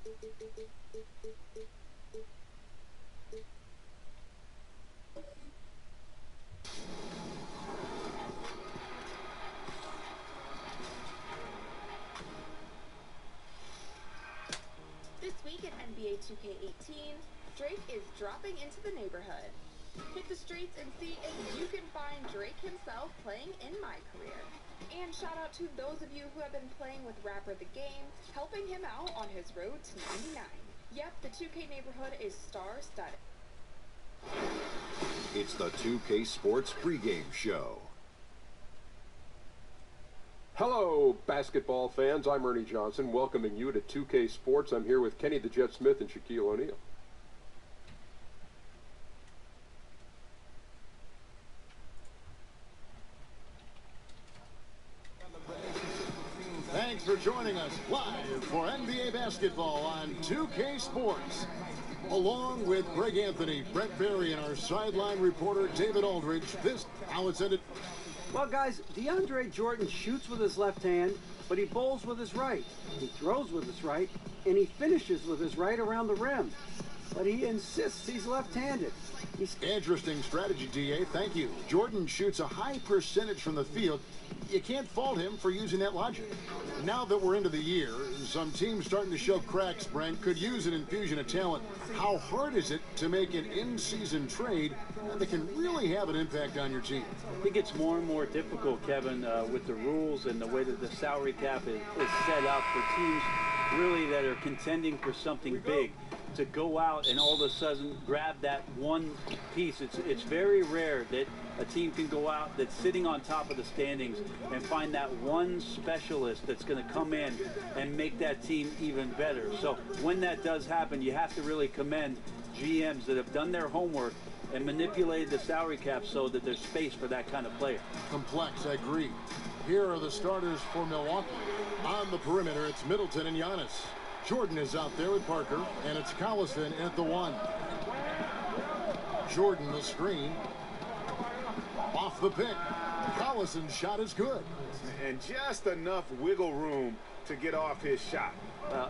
This week in NBA 2K18, Drake is dropping into the neighborhood. Hit the streets and see if you can find Drake himself playing in my career. And shout out to those of you who have been playing with Rapper the Game, helping him out on his road to 99. Yep, the 2K neighborhood is star-studded. It's the 2K Sports pregame show. Hello, basketball fans. I'm Ernie Johnson, welcoming you to 2K Sports. I'm here with Kenny the Jet Smith and Shaquille O'Neal. Thanks for joining us live for NBA basketball on 2K Sports. Along with Greg Anthony, Brett Berry, and our sideline reporter David Aldridge, this how it's ended. Well, guys, DeAndre Jordan shoots with his left hand, but he bowls with his right. He throws with his right, and he finishes with his right around the rim. But he insists he's left-handed. Interesting strategy, DA. Thank you. Jordan shoots a high percentage from the field. You can't fault him for using that logic. Now that we're into the year, some teams starting to show cracks, Brent, could use an infusion of talent. How hard is it to make an in-season trade that can really have an impact on your team? I think it's more and more difficult, Kevin, with the rules and the way that the salary cap is set up for teams really that are contending for something big. To go out and all of a sudden grab that one piece. It's very rare that a team can go out that's sitting on top of the standings and find that one specialist that's going to come in and make that team even better. So when that does happen, you have to really commend GMs that have done their homework and manipulated the salary cap so that there's space for that kind of player. Complex, I agree. Here are the starters for Milwaukee. On the perimeter, it's Middleton and Giannis. Jordan is out there with Parker, and it's Collison at the one. Jordan the screen. Off the pick. Collison's shot is good. And just enough wiggle room to get off his shot.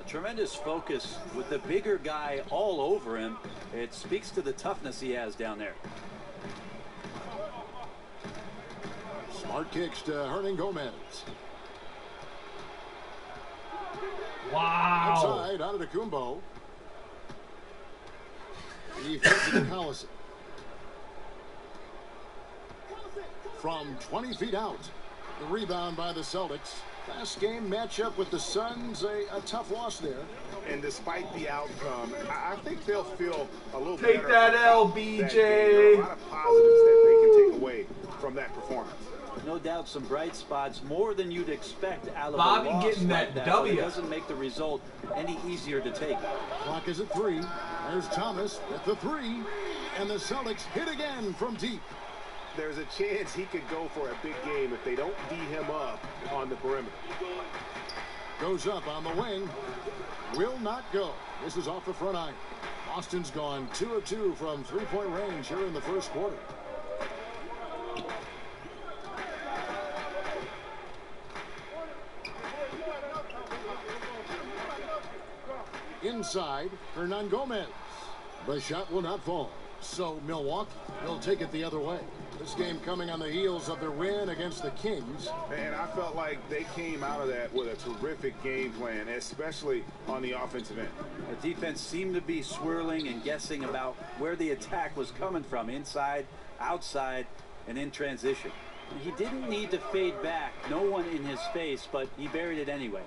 Tremendous focus with the bigger guy all over him. It speaks to the toughness he has down there. Smart kicks to Hernan Gomez. Wow. Outside, out of Kumbo. He flips it to Collison. From 20 feet out. The rebound by the Celtics. Last game matchup with the Suns, a tough loss there. And despite the outcome, I think they'll feel a little Take better. that L, BJ. There are a lot of positives that they can take away from that performance. No doubt some bright spots, more than you'd expect out of Bobby a loss getting like that but W. it doesn't make the result any easier to take. Clock is at 3. There's Thomas at the 3. And the Celtics hit again from deep. There's a chance he could go for a big game if they don't D him up on the perimeter. Goes up on the wing. Will not go. This is off the front iron. Austin's gone 2 of 2 from three-point range here in the first quarter. Inside, Hernan Gomez. The shot will not fall. So Milwaukee will take it the other way. This game coming on the heels of their win against the Kings. And I felt like they came out of that with a terrific game plan, especially on the offensive end. The defense seemed to be swirling and guessing about where the attack was coming from, inside, outside, and in transition. He didn't need to fade back, no one in his face, but he buried it anyway.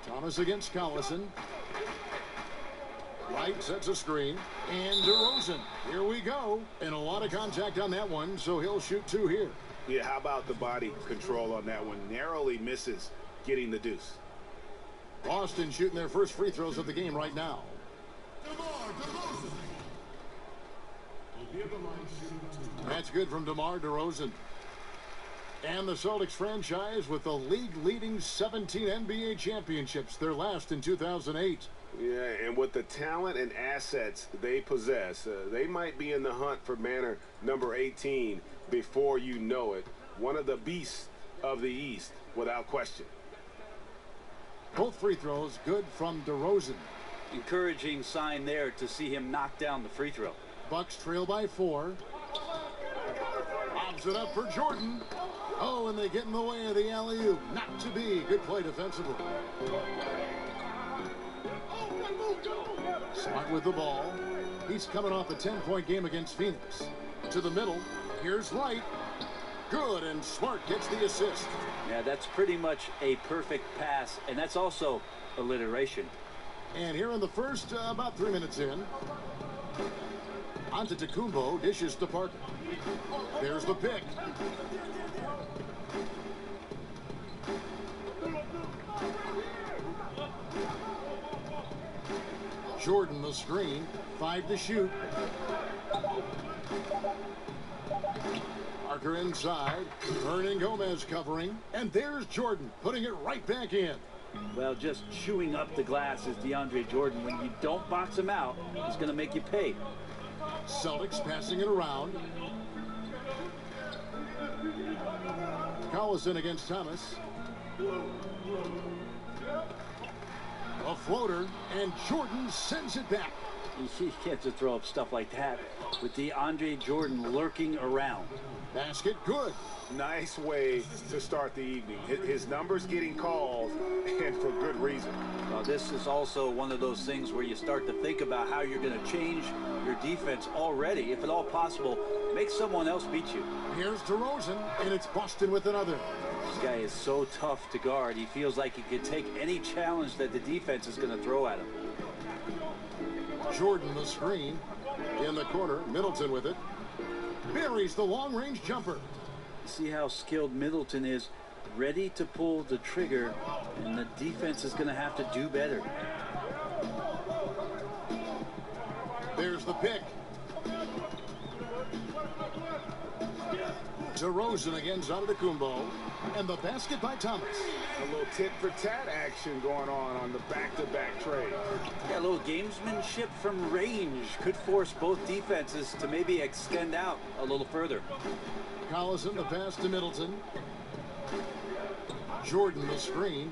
Thomas against Collison. Wright sets a screen. And DeRozan. Here we go. And a lot of contact on that one, so he'll shoot 2 here. Yeah, how about the body control on that one? Narrowly misses getting the deuce. Boston shooting their first free throws of the game right now. That's good from DeMar DeRozan. And the Celtics franchise with the league-leading 17 NBA championships, their last in 2008. Yeah, and with the talent and assets they possess, they might be in the hunt for banner number 18 before you know it. One of the beasts of the East, without question. Both free throws good from DeRozan. Encouraging sign there to see him knock down the free throw. Bucks trail by 4. Lobs it up for Jordan. Oh, and they get in the way of the alley-oop. Not to be. Good play defensively. Smart with the ball. He's coming off a 10-point game against Phoenix. To the middle. Here's Wright. Good, and Smart gets the assist. Yeah, that's pretty much a perfect pass, and that's also alliteration. And here in the first, about 3 minutes in. Antetokounmpo dishes to Parker. There's the pick. Jordan the screen. 5 to shoot. Parker inside. Hernan Gomez covering. And there's Jordan putting it right back in. Well, just chewing up the glass is DeAndre Jordan. When you don't box him out, he's going to make you pay. Celtics passing it around. Collison against Thomas. A floater, and Jordan sends it back. You can't just throw up stuff like that with DeAndre Jordan lurking around. Basket good. Nice way to start the evening. His numbers getting called, and for good reason. Well, this is also one of those things where you start to think about how you're going to change your defense already. If at all possible, make someone else beat you. Here's DeRozan, and it's Boston with another. This guy is so tough to guard. He feels like he can take any challenge that the defense is going to throw at him. Jordan the screen. In the corner, Middleton with it. Buries the long-range jumper. See how skilled Middleton is, ready to pull the trigger, and the defense is going to have to do better. There's the pick. DeRozan against Antetokounmpo, and the basket by Thomas. A little tit-for-tat action going on the back-to-back trade. Yeah, a little gamesmanship from range could force both defenses to maybe extend out a little further. Collison, the pass to Middleton. Jordan, the screen.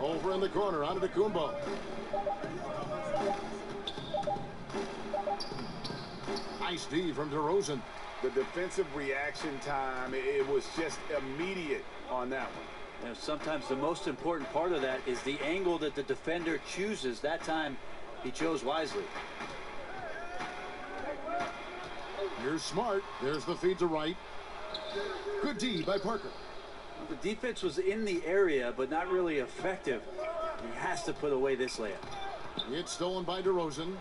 Over in the corner, Antetokounmpo. Nice D from DeRozan. The defensive reaction time, it was just immediate on that one. You know, sometimes the most important part of that is the angle that the defender chooses. That time, he chose wisely. Here's Smart. There's the feed to Wright. Good D by Parker. The defense was in the area, but not really effective. He has to put away this layup. It's stolen by DeRozan.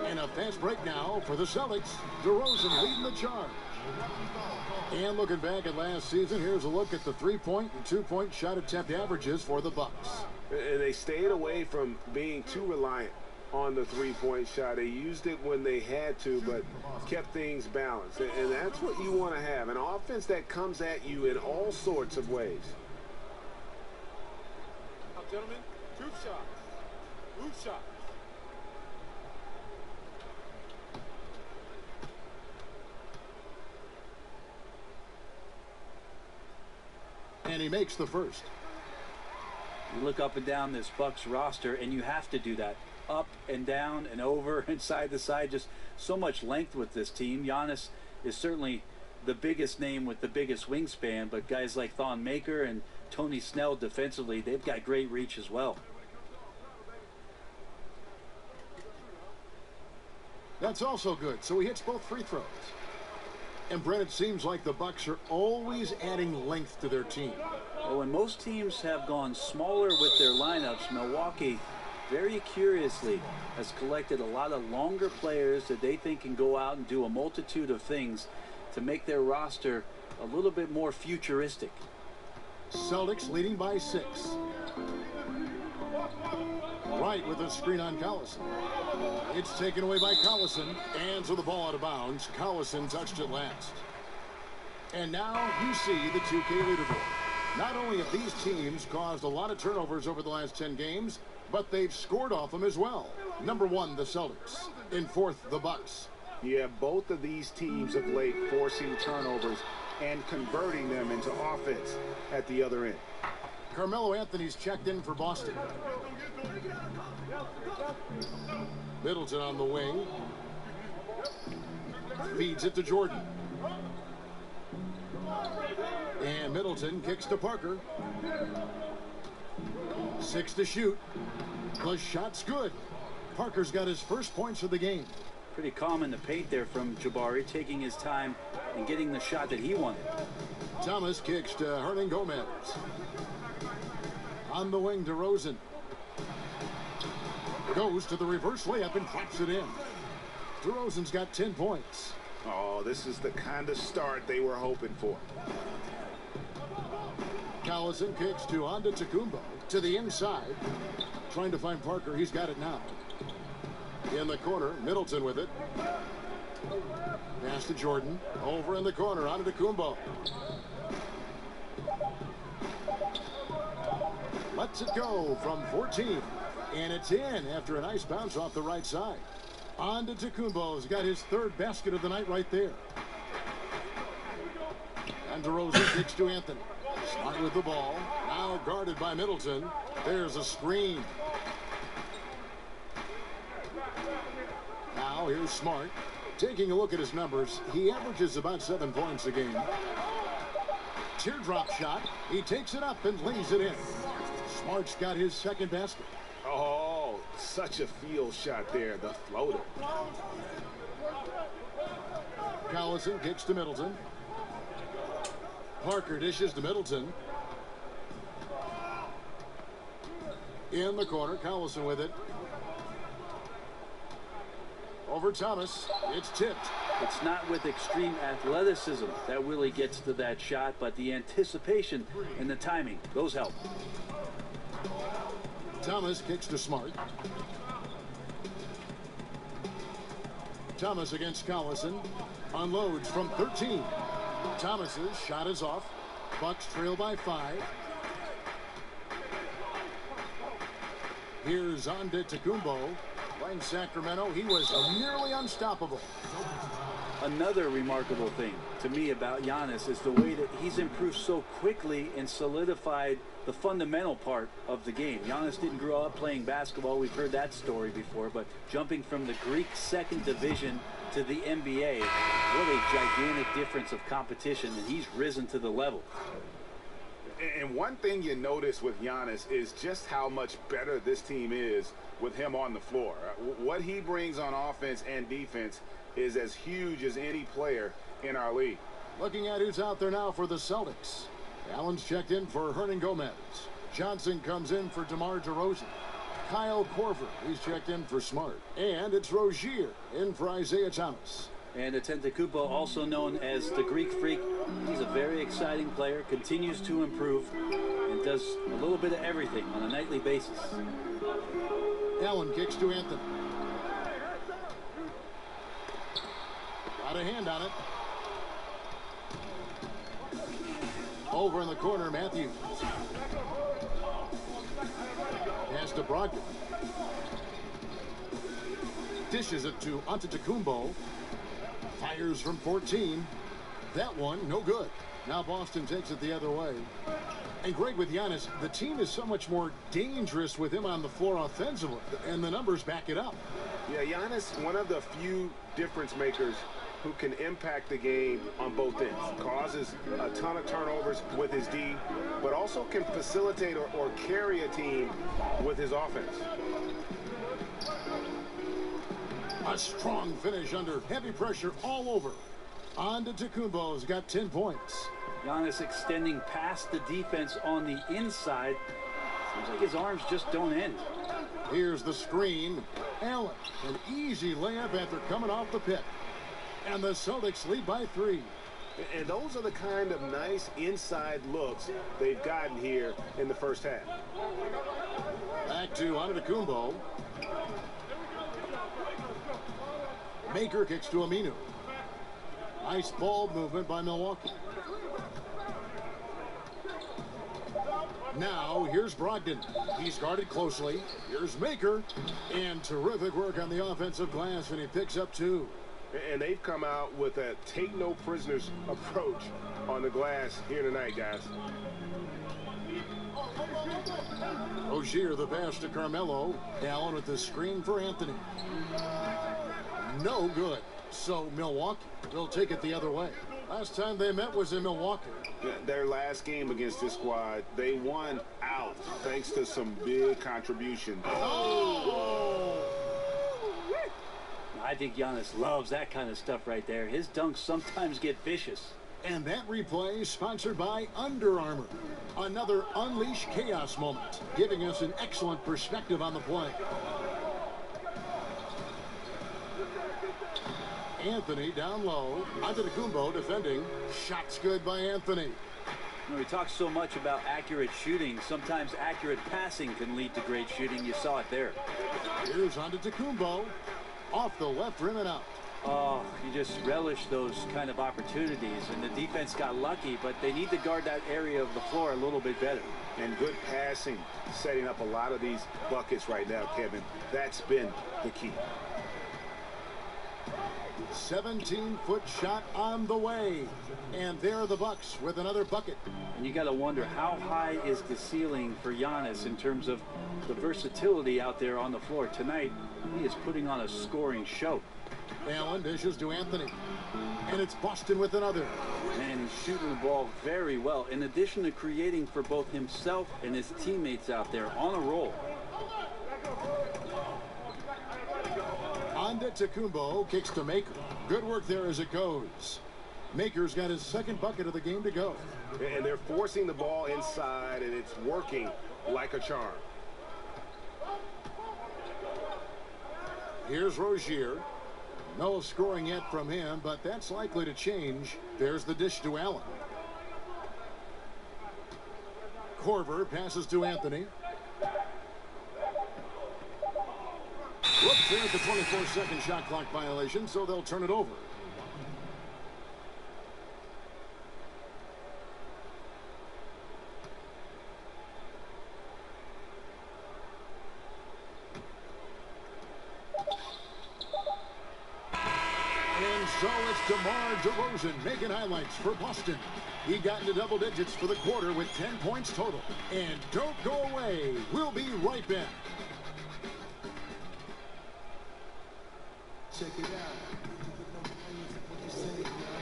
And a fast break now for the Celtics. DeRozan leading the charge. And looking back at last season, here's a look at the 3-point and 2-point shot attempt averages for the Bucks. And they stayed away from being too reliant on the 3-point shot. They used it when they had to, but kept things balanced. And that's what you want to have, an offense that comes at you in all sorts of ways. Gentlemen, group shots. Group shots. And he makes the first. You look up and down this Bucks roster, and you have to do that. Up and down and over and side to side. Just so much length with this team. Giannis is certainly the biggest name with the biggest wingspan, but guys like Thon Maker and Tony Snell defensively, they've got great reach as well. That's also good. So he hits both free throws. And Brent, it seems like the Bucks are always adding length to their team. Well, when most teams have gone smaller with their lineups, Milwaukee very curiously has collected a lot of longer players that they think can go out and do a multitude of things to make their roster a little bit more futuristic. Celtics leading by 6. Wright with a screen on Collison. It's taken away by Collison, and so the ball out of bounds. Collison touched it last. And now you see the 2K leaderboard. Not only have these teams caused a lot of turnovers over the last 10 games, but they've scored off them as well. Number 1, the Celtics. In 4th, the Bucks. Yeah, both of these teams of late forcing turnovers and converting them into offense at the other end. Carmelo Anthony's checked in for Boston. Middleton on the wing. Feeds it to Jordan. And Middleton kicks to Parker. 6 to shoot. The shot's good. Parker's got his first points of the game. Pretty calm in the paint there from Jabari, taking his time and getting the shot that he wanted. Thomas kicks to Hernan Gomez. On the wing to Rosen. Goes to the reverse layup and claps it in. DeRozan's got 10 points. Oh, this is the kind of start they were hoping for. Collison kicks to Antetokounmpo to the inside. Trying to find Parker. He's got it now. In the corner, Middleton with it. Pass to Jordan. Over in the corner, Antetokounmpo. Lets it go from 14. And it's in after a nice bounce off the right side. Antetokounmpo's got his third basket of the night right there. And DeRozan kicks to Anthony. Smart with the ball. Now guarded by Middleton. There's a screen. Now here's Smart. Taking a look at his numbers, he averages about 7 points a game. Teardrop shot. He takes it up and lays it in. Smart's got his second basket. Oh, such a field shot there, the floater. Collison kicks to Middleton. Parker dishes to Middleton. In the corner, Collison with it. Over Thomas. It's tipped. It's not with extreme athleticism that Willie gets to that shot, but the anticipation and the timing, those help. Thomas kicks to Smart. Thomas against Collison. Unloads from 13. Thomas's shot is off. Bucks trail by 5. Here's Antetokounmpo. Playing Sacramento, he was nearly unstoppable. Another remarkable thing to me about Giannis is the way that he's improved so quickly and solidified the fundamental part of the game. Giannis didn't grow up playing basketball. We've heard that story before, but jumping from the Greek second division to the NBA, what a gigantic difference of competition, and he's risen to the level. And one thing you notice with Giannis is just how much better this team is with him on the floor. What he brings on offense and defense is as huge as any player in our league. Looking at who's out there now for the Celtics. Allen's checked in for Hernan Gomez. Johnson comes in for DeMar DeRozan. Kyle Korver, he's checked in for Smart. And it's Rozier in for Isaiah Thomas. And Antetokounmpo, also known as the Greek Freak, he's a very exciting player, continues to improve, and does a little bit of everything on a nightly basis. Allen kicks to Anthony. Got a hand on it. Over in the corner, Matthews. Pass to Brogdon. Dishes it to Antetokounmpo. Fires from 14. That one, no good. Now Boston takes it the other way. And Greg, with Giannis, the team is so much more dangerous with him on the floor offensively, and the numbers back it up. Yeah, Giannis, one of the few difference makers who can impact the game on both ends. Causes a ton of turnovers with his D, but also can facilitate or carry a team with his offense. A strong finish under heavy pressure all over. Antetokounmpo's got 10 points. Giannis extending past the defense on the inside. Seems like his arms just don't end. Here's the screen. Allen, an easy layup after coming off the pick. And the Celtics lead by 3. And those are the kind of nice inside looks they've gotten here in the first half. Back to Antetokounmpo. Maker kicks to Aminu. Nice ball movement by Milwaukee. Now, here's Brogdon. He's guarded closely. Here's Maker. And terrific work on the offensive glass, and he picks up 2. And they've come out with a take-no-prisoners approach on the glass here tonight, guys. Rozier, the pass to Carmelo. Allen with the screen for Anthony. No good. So Milwaukee will take it the other way. Last time they met was in Milwaukee. Their last game against this squad, they won out thanks to some big contribution. Oh! I think Giannis loves that kind of stuff right there. His dunks sometimes get vicious. And that replay sponsored by Under Armour. Another Unleash Chaos moment, giving us an excellent perspective on the play. Anthony down low. Antetokounmpo defending. Shots good by Anthony. You know, we talk so much about accurate shooting. Sometimes accurate passing can lead to great shooting. You saw it there. Here's Antetokounmpo. Off the left rim and out. Oh, you just relish those kind of opportunities. And the defense got lucky, but they need to guard that area of the floor a little bit better. And good passing, setting up a lot of these buckets right now, Kevin. That's been the key. 17-foot shot on the way. And there are the Bucks with another bucket. And you got to wonder, how high is the ceiling for Giannis in terms of the versatility out there on the floor? Tonight, he is putting on a scoring show. Allen dishes to Anthony. And it's Boston with another. And he's shooting the ball very well, in addition to creating for both himself and his teammates out there on a roll. Antetokounmpo kicks to Maker. Good work there as it goes. Maker's got his second bucket of the game to go. And they're forcing the ball inside, and it's working like a charm. Here's Rozier. No scoring yet from him, but that's likely to change. There's the dish to Allen. Korver passes to Anthony. Whoops, there's the 24-second shot clock violation, so they'll turn it over. And so it's DeMar DeRozan making highlights for Boston. He got into double digits for the quarter with 10 points total. And don't go away. We'll be right back. Check it out.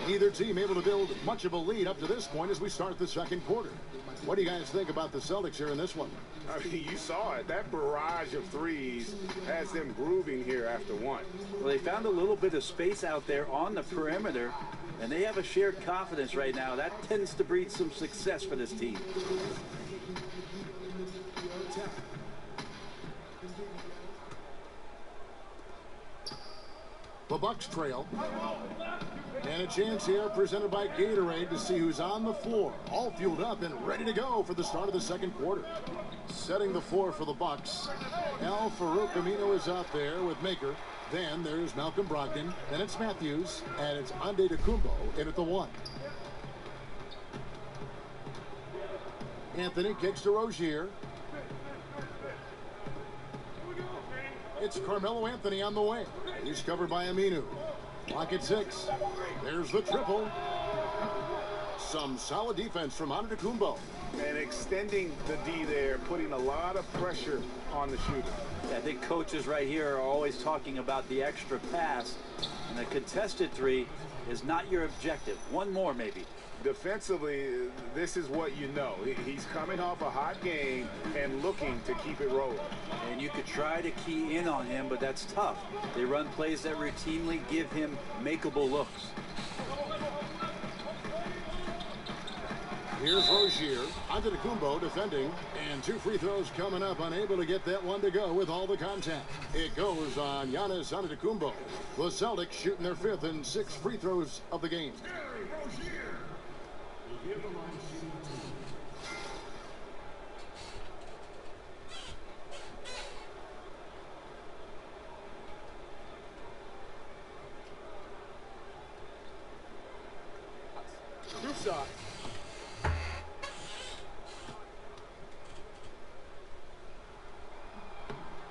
Neither team able to build much of a lead up to this point as we start the second quarter. What do you guys think about the Celtics here in this one? I mean, you saw it. That barrage of threes has them grooving here after one. Well, they found a little bit of space out there on the perimeter, and they have a shared confidence right now. That tends to breed some success for this team. The Bucks trail. And a chance here presented by Gatorade to see who's on the floor. All fueled up and ready to go for the start of the second quarter. Setting the floor for the Bucks. Al Farouk Amino is out there with Maker. Then there's Malcolm Brogdon. Then it's Matthews. And it's Antetokounmpo in at the one. Anthony kicks to Rozier. It's Carmelo Anthony on the way. He's covered by Aminu. Clock at 6. There's the triple. Some solid defense from Antetokounmpo. And extending the D there, putting a lot of pressure on the shooter. I think coaches right here are always talking about the extra pass. And a contested three is not your objective. One more maybe. Defensively, this is what you know. He's coming off a hot game and looking to keep it rolling. And you could try to key in on him, but that's tough. They run plays that routinely give him makeable looks. Here's Rozier. Antetokounmpo defending. And 2 free throws coming up. Unable to get that one to go with all the contact. It goes on Giannis Antetokounmpo. The Celtics shooting their 5th and 6th free throws of the game. Two shots.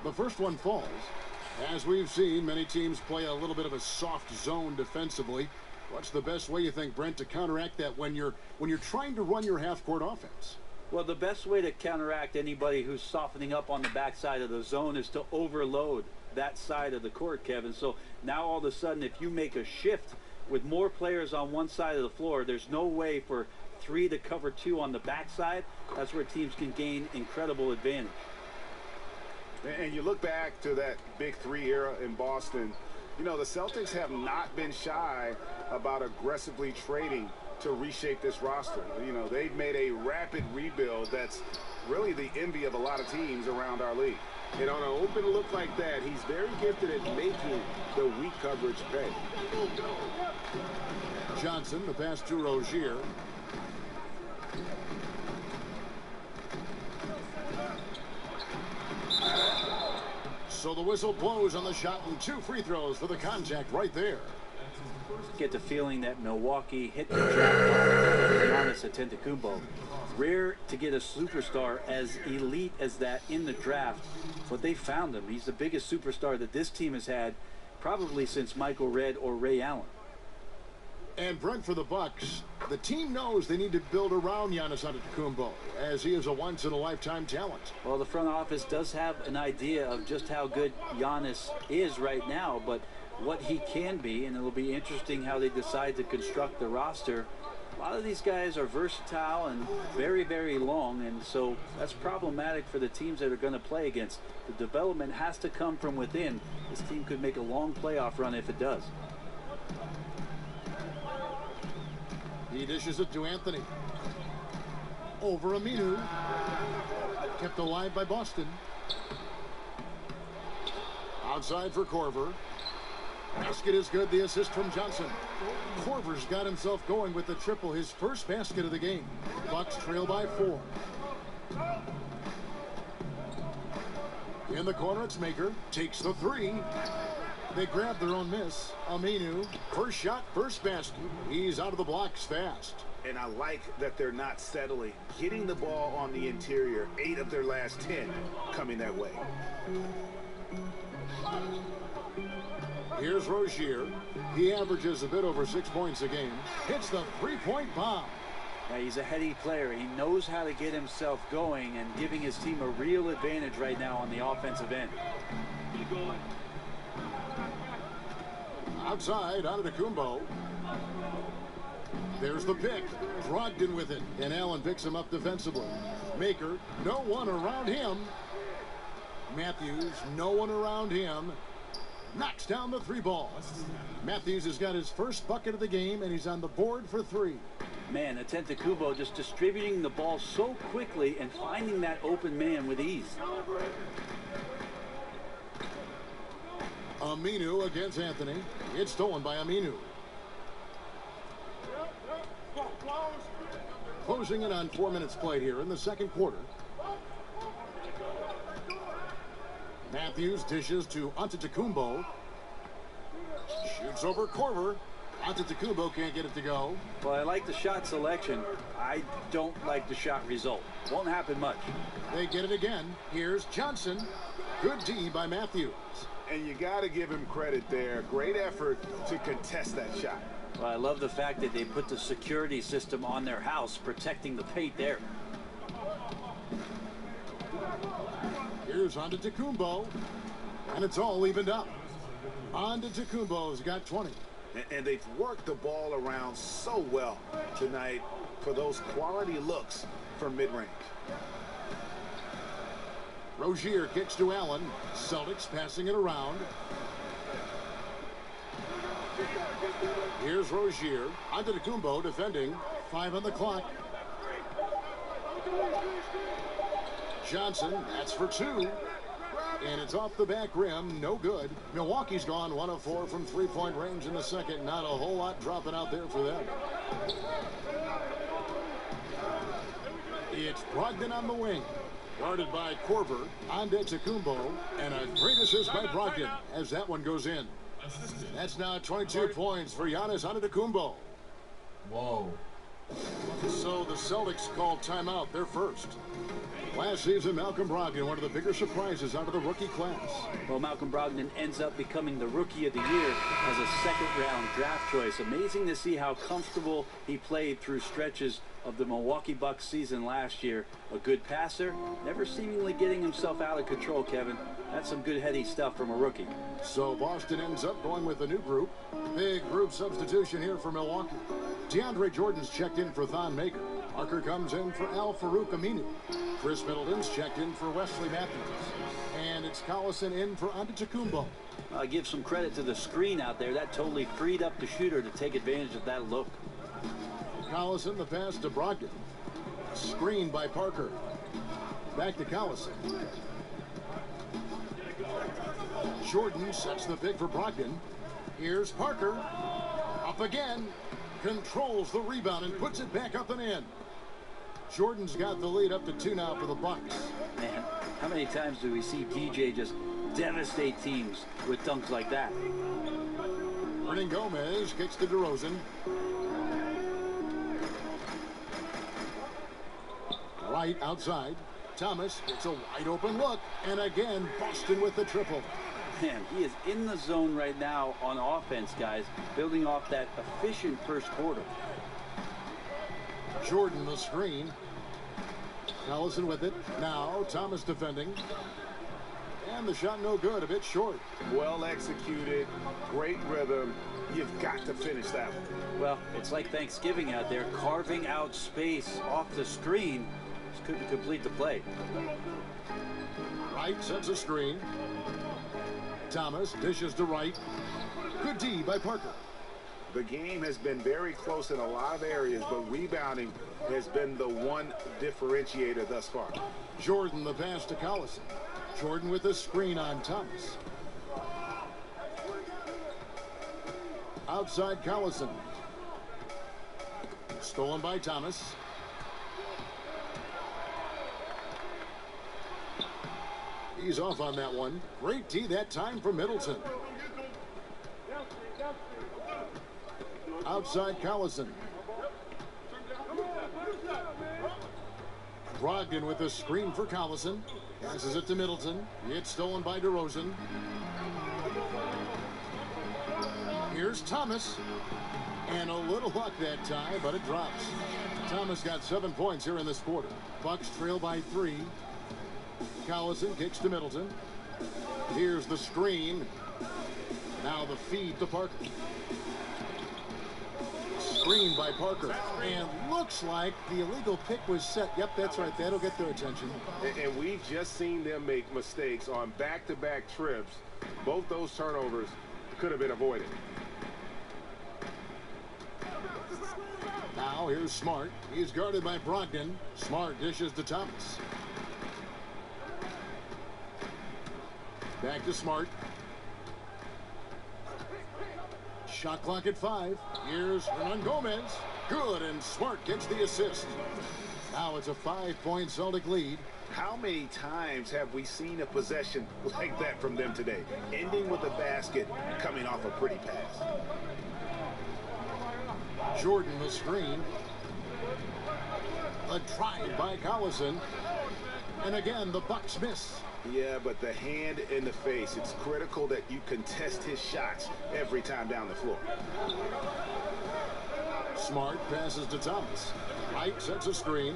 The first one falls. As we've seen, many teams play a little bit of a soft zone defensively. What's the best way, you think, Brent, to counteract that when you're trying to run your half-court offense? Well, the best way to counteract anybody who's softening up on the backside of the zone is to overload that side of the court, Kevin. So now all of a sudden, if you make a shift with more players on one side of the floor, there's no way for 3 to cover 2 on the backside. That's where teams can gain incredible advantage. And you look back to that Big 3 era in Boston, you know, the Celtics have not been shy about aggressively trading to reshape this roster. You know, they've made a rapid rebuild that's really the envy of a lot of teams around our league. And on an open look like that, he's very gifted at making the weak coverage pay. Johnson, the pass to Rozier. So the whistle blows on the shot and 2 free throws for the contact right there. Get the feeling that Milwaukee hit the jackpot with Giannis Antetokounmpo. Rare to get a superstar as elite as that in the draft, but they found him. He's the biggest superstar that this team has had probably since Michael Redd or Ray Allen. And Brent, for the Bucks, the team knows they need to build around Giannis Antetokounmpo, as he is a once-in-a-lifetime talent. Well, the front office does have an idea of just how good Giannis is right now, but what he can be, and it'll be interesting how they decide to construct the roster. A lot of these guys are versatile and very, very long, and so that's problematic for the teams that are going to play against. The development has to come from within. This team could make a long playoff run if it does. He dishes it to Anthony. Over Aminu. Kept alive by Boston. Outside for Korver. Basket is good. The assist from Johnson. Korver's got himself going with the triple. His first basket of the game. Bucks trail by 4. In the corner, it's Maker. Takes the 3. They grab their own miss. Aminu, first shot, first basket. He's out of the blocks fast. And I like that they're not settling. Getting the ball on the interior, 8 of their last 10 coming that way. Here's Rozier. He averages a bit over 6 points a game. Hits the 3-point bomb. Yeah, he's a heady player. He knows how to get himself going and giving his team a real advantage right now on the offensive end. Outside, Antetokounmpo. There's the pick. Brogdon with it. And Allen picks him up defensively. Maker, no one around him. Matthews, no one around him. Knocks down the 3 ball. Matthews has got his first bucket of the game, and he's on the board for 3. Man, Antetokounmpo just distributing the ball so quickly and finding that open man with ease. Aminu against Anthony. It's stolen by Aminu. Closing in on 4 minutes played here in the second quarter. Matthews dishes to Antetokounmpo. Shoots over Korver. Antetokounmpo can't get it to go. Well, I like the shot selection. I don't like the shot result. Won't happen much. They get it again. Here's Johnson. Good D by Matthews. And you got to give him credit there. Great effort to contest that shot. Well, I love the fact that they put the security system on their house, protecting the paint there. Here's Antetokounmpo. And it's all evened up. Antetokounmpo's got 20. And they've worked the ball around so well tonight for those quality looks from mid-range. Rozier kicks to Allen. Celtics passing it around. Here's Rozier. Antetokounmpo defending. 5 on the clock. Johnson, that's for 2. And it's off the back rim. No good. Milwaukee's gone 1 of 4 from 3-point range in the second. Not a whole lot dropping out there for them. It's Brogdon on the wing. Guarded by Korver. Antetokounmpo. And a great assist by Brogdon as that one goes in. That's now 22 points for Giannis Antetokounmpo. Whoa. So the Celtics call timeout, their first. Last season, Malcolm Brogdon, one of the bigger surprises out of the rookie class. Well, Malcolm Brogdon ends up becoming the Rookie of the Year as a second-round draft choice. Amazing to see how comfortable he played through stretches of the Milwaukee Bucks season last year. A good passer, never seemingly getting himself out of control, Kevin. That's some good heady stuff from a rookie. So Boston ends up going with a new group. Big group substitution here for Milwaukee. DeAndre Jordan's checked in for Thon Maker. Parker comes in for Al Farouk Aminu. Chris Middleton's checked in for Wesley Matthews. And it's Collison in for Antetokounmpo. I give some credit to the screen out there. That totally freed up the shooter to take advantage of that look. Collison, the pass to Brogdon. Screened by Parker. Back to Collison. Jordan sets the pick for Brogdon. Here's Parker. Up again. Controls the rebound and puts it back up and in. Jordan's got the lead up to 2 now for the Bucks. Man, how many times do we see DJ just devastate teams with dunks like that? Hernan Gomez kicks to DeRozan. Right outside. Thomas gets a wide open look. And again, Boston with the triple. Man, he is in the zone right now on offense, guys, building off that efficient first quarter. Jordan the screen. Collison with it. Now Thomas defending. And the shot no good, a bit short. Well executed, great rhythm. You've got to finish that one. Well, it's like Thanksgiving out there, carving out space off the screen. Just couldn't complete the play. Wright sets a screen. Thomas dishes to Wright. Good D by Parker. The game has been very close in a lot of areas, but rebounding has been the one differentiator thus far. Jordan the pass to Collison. Jordan with a screen on Thomas. Outside Collison. Stolen by Thomas. He's off on that one. Great D that time for Middleton. Outside Collison. Brogdon with a screen for Collison. Passes it to Middleton. It's stolen by DeRozan. Here's Thomas. And a little luck that time, but it drops. Thomas got 7 points here in this quarter. Bucks trail by 3. Collison kicks to Middleton. Here's the screen. Now the feed to Parker. Screen by Parker. And looks like the illegal pick was set. Yep, that's right. That'll get their attention. And we've just seen them make mistakes on back-to-back trips. Both those turnovers could have been avoided. Now here's Smart. He's guarded by Brogdon. Smart dishes to Thomas. Back to Smart. Shot clock at 5. Here's Hernan Gomez. Good, and Smart gets the assist. Now it's a 5-point Celtic lead. How many times have we seen a possession like that from them today? Ending with a basket, coming off a pretty pass. Jordan the screen. A drive by Collison. And again, the Bucks miss. Yeah, but the hand in the face, it's critical that you contest his shots every time down the floor. Smart passes to Thomas. Wright sets a screen.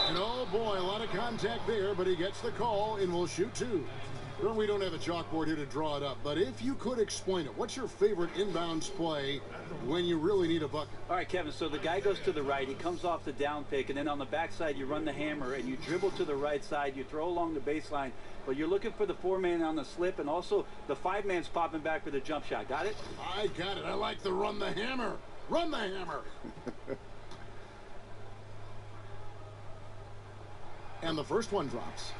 And oh boy, a lot of contact there, but he gets the call and will shoot 2. Well, we don't have a chalkboard here to draw it up, but if you could explain it, what's your favorite inbounds play when you really need a bucket? All right, Kevin, so the guy goes to the right, he comes off the down pick, and then on the backside you run the hammer and you dribble to the right side, you throw along the baseline, but you're looking for the 4-man on the slip, and also the 5-man's popping back for the jump shot. Got it? I got it. I like the run the hammer. Run the hammer. And the first one drops.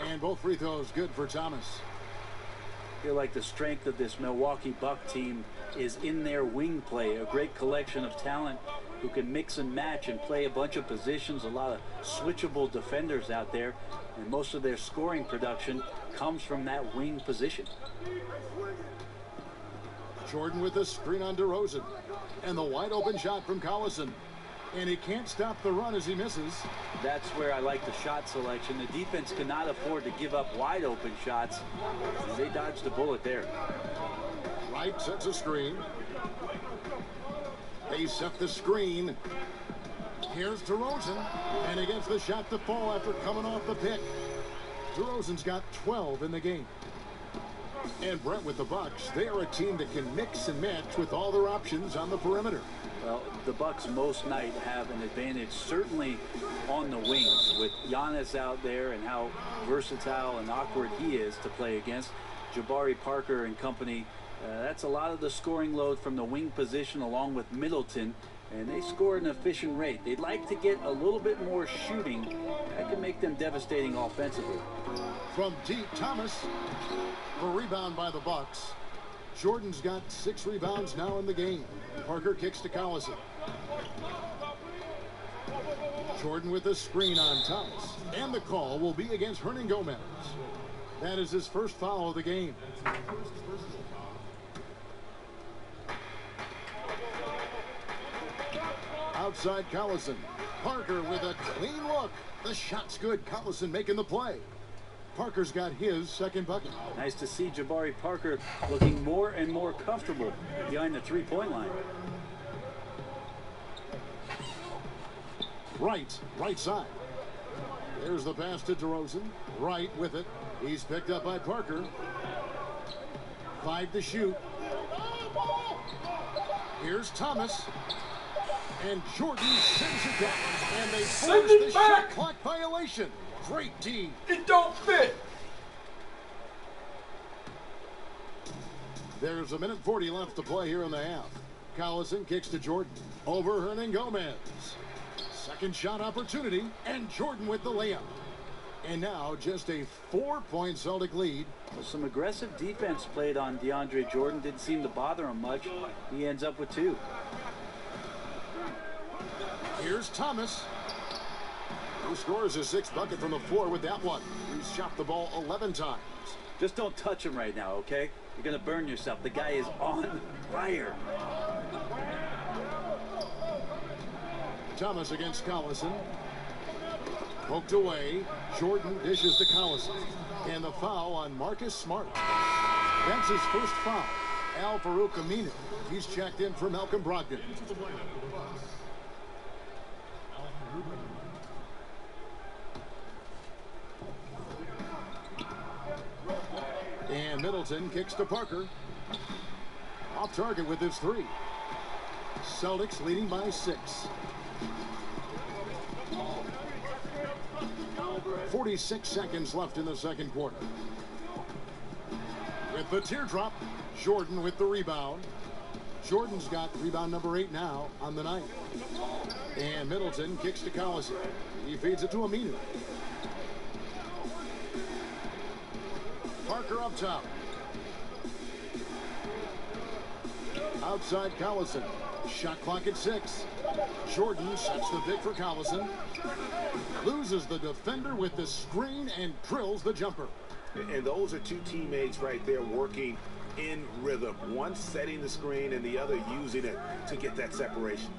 And both free throws good for Thomas. I feel like the strength of this Milwaukee Buck team is in their wing play, a great collection of talent who can mix and match and play a bunch of positions, a lot of switchable defenders out there, and most of their scoring production comes from that wing position. Jordan with a screen on DeRozan. And the wide open shot from Collison. And he can't stop the run as he misses. That's where I like the shot selection. The defense cannot afford to give up wide open shots. And they dodged a bullet there. Wright sets a screen. They set the screen. Here's DeRozan. And he gets the shot to fall after coming off the pick. DeRozan's got 12 in the game. And Brett with the Bucks, they are a team that can mix and match with all their options on the perimeter. Well, the Bucks most night have an advantage, certainly on the wings, with Giannis out there and how versatile and awkward he is to play against. Jabari Parker and company, that's a lot of the scoring load from the wing position along with Middleton, and they score at an efficient rate. They'd like to get a little bit more shooting. That can make them devastating offensively. From deep, Thomas, a rebound by the Bucks. Jordan's got 6 rebounds now in the game. Parker kicks to Collison. Jordan with a screen on Thomas. And the call will be against Hernan Gomez. That is his first foul of the game. Outside Collison. Parker with a clean look. The shot's good. Collison making the play. Parker's got his second bucket. Nice to see Jabari Parker looking more and more comfortable behind the three-point line. Right side. There's the pass to DeRozan. Wright with it. He's picked up by Parker. 5 to shoot. Here's Thomas. And Jordan sends it down. And they force the shot clock violation. Great D. It don't fit. There's a minute 40 left to play here in the half. Collison kicks to Jordan. Over Hernan Gomez. Second shot opportunity. And Jordan with the layup. And now just a 4-point Celtic lead. Well, some aggressive defense played on DeAndre Jordan. Didn't seem to bother him much. He ends up with 2. Here's Thomas. Who scores his 6th bucket from the floor with that one. He's shot the ball 11 times. Just don't touch him right now, okay? You're going to burn yourself. The guy is on fire. Thomas against Collison. Poked away. Jordan dishes to Collison. And the foul on Marcus Smart. That's his first foul. Al Farouk Aminu. He's checked in for Malcolm Brogdon. And Middleton kicks to Parker. Off target with his 3. Celtics leading by 6. 46 seconds left in the second quarter. With the teardrop, Jordan with the rebound. Jordan's got rebound number 8 now on the night. And Middleton kicks to Collison. He feeds it to Aminu. Parker up top. Outside Collison. Shot clock at 6. Jordan sets the pick for Collison. Loses the defender with the screen and drills the jumper. And those are 2 teammates right there working in rhythm. One setting the screen and the other using it to get that separation.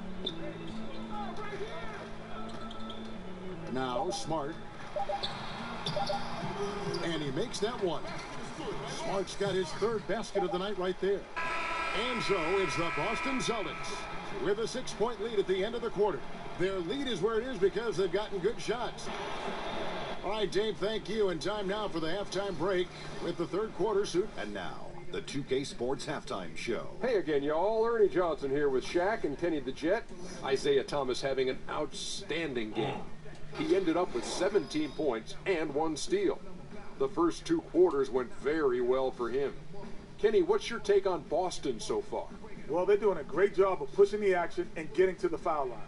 Now Smart. And he makes that one. Smart's got his 3rd basket of the night right there. And so it's the Boston Celtics with a 6-point lead at the end of the quarter. Their lead is where it is because they've gotten good shots. All right, Dave, thank you. And time now for the halftime break with the 3rd quarter suit. And now, the 2K Sports Halftime Show. Hey again, y'all. Ernie Johnson here with Shaq and Kenny the Jet. Isaiah Thomas having an outstanding game. He ended up with 17 points and 1 steal. The first 2 quarters went very well for him. Kenny, what's your take on Boston so far? Well, they're doing a great job of pushing the action and getting to the foul line.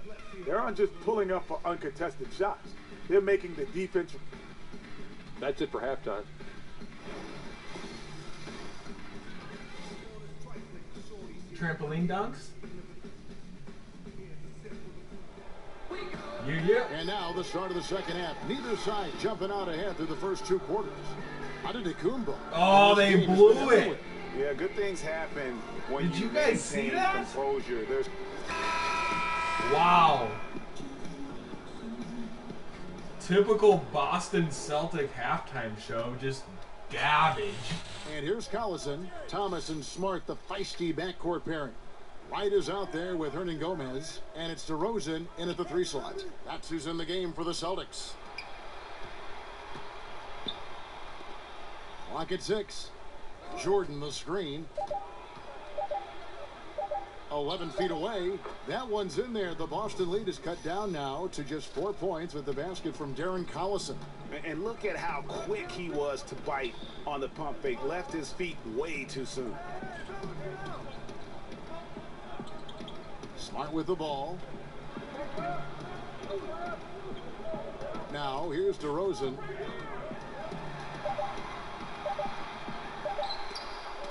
They aren't just pulling up for uncontested shots. They're making the defense. That's it for halftime. Trampoline dunks. And now the start of the second half. Neither side jumping out ahead through the first 2 quarters. Antetokounmpo. Oh, they blew it. Yeah, good things happen when Did you guys see maintain that? composure. There's Wow. Typical Boston Celtic halftime show, just garbage. And here's Collison, Thomas, and Smart, the feisty backcourt pairing. White is out there with Hernan Gomez, and it's DeRozan in at the 3 slot. That's who's in the game for the Celtics. Clock at 6. Jordan the screen. 11 feet away. That one's in there. The Boston lead is cut down now to just 4 points with the basket from Darren Collison. And look at how quick he was to bite on the pump fake. Left his feet way too soon. Smart with the ball. Now here's DeRozan.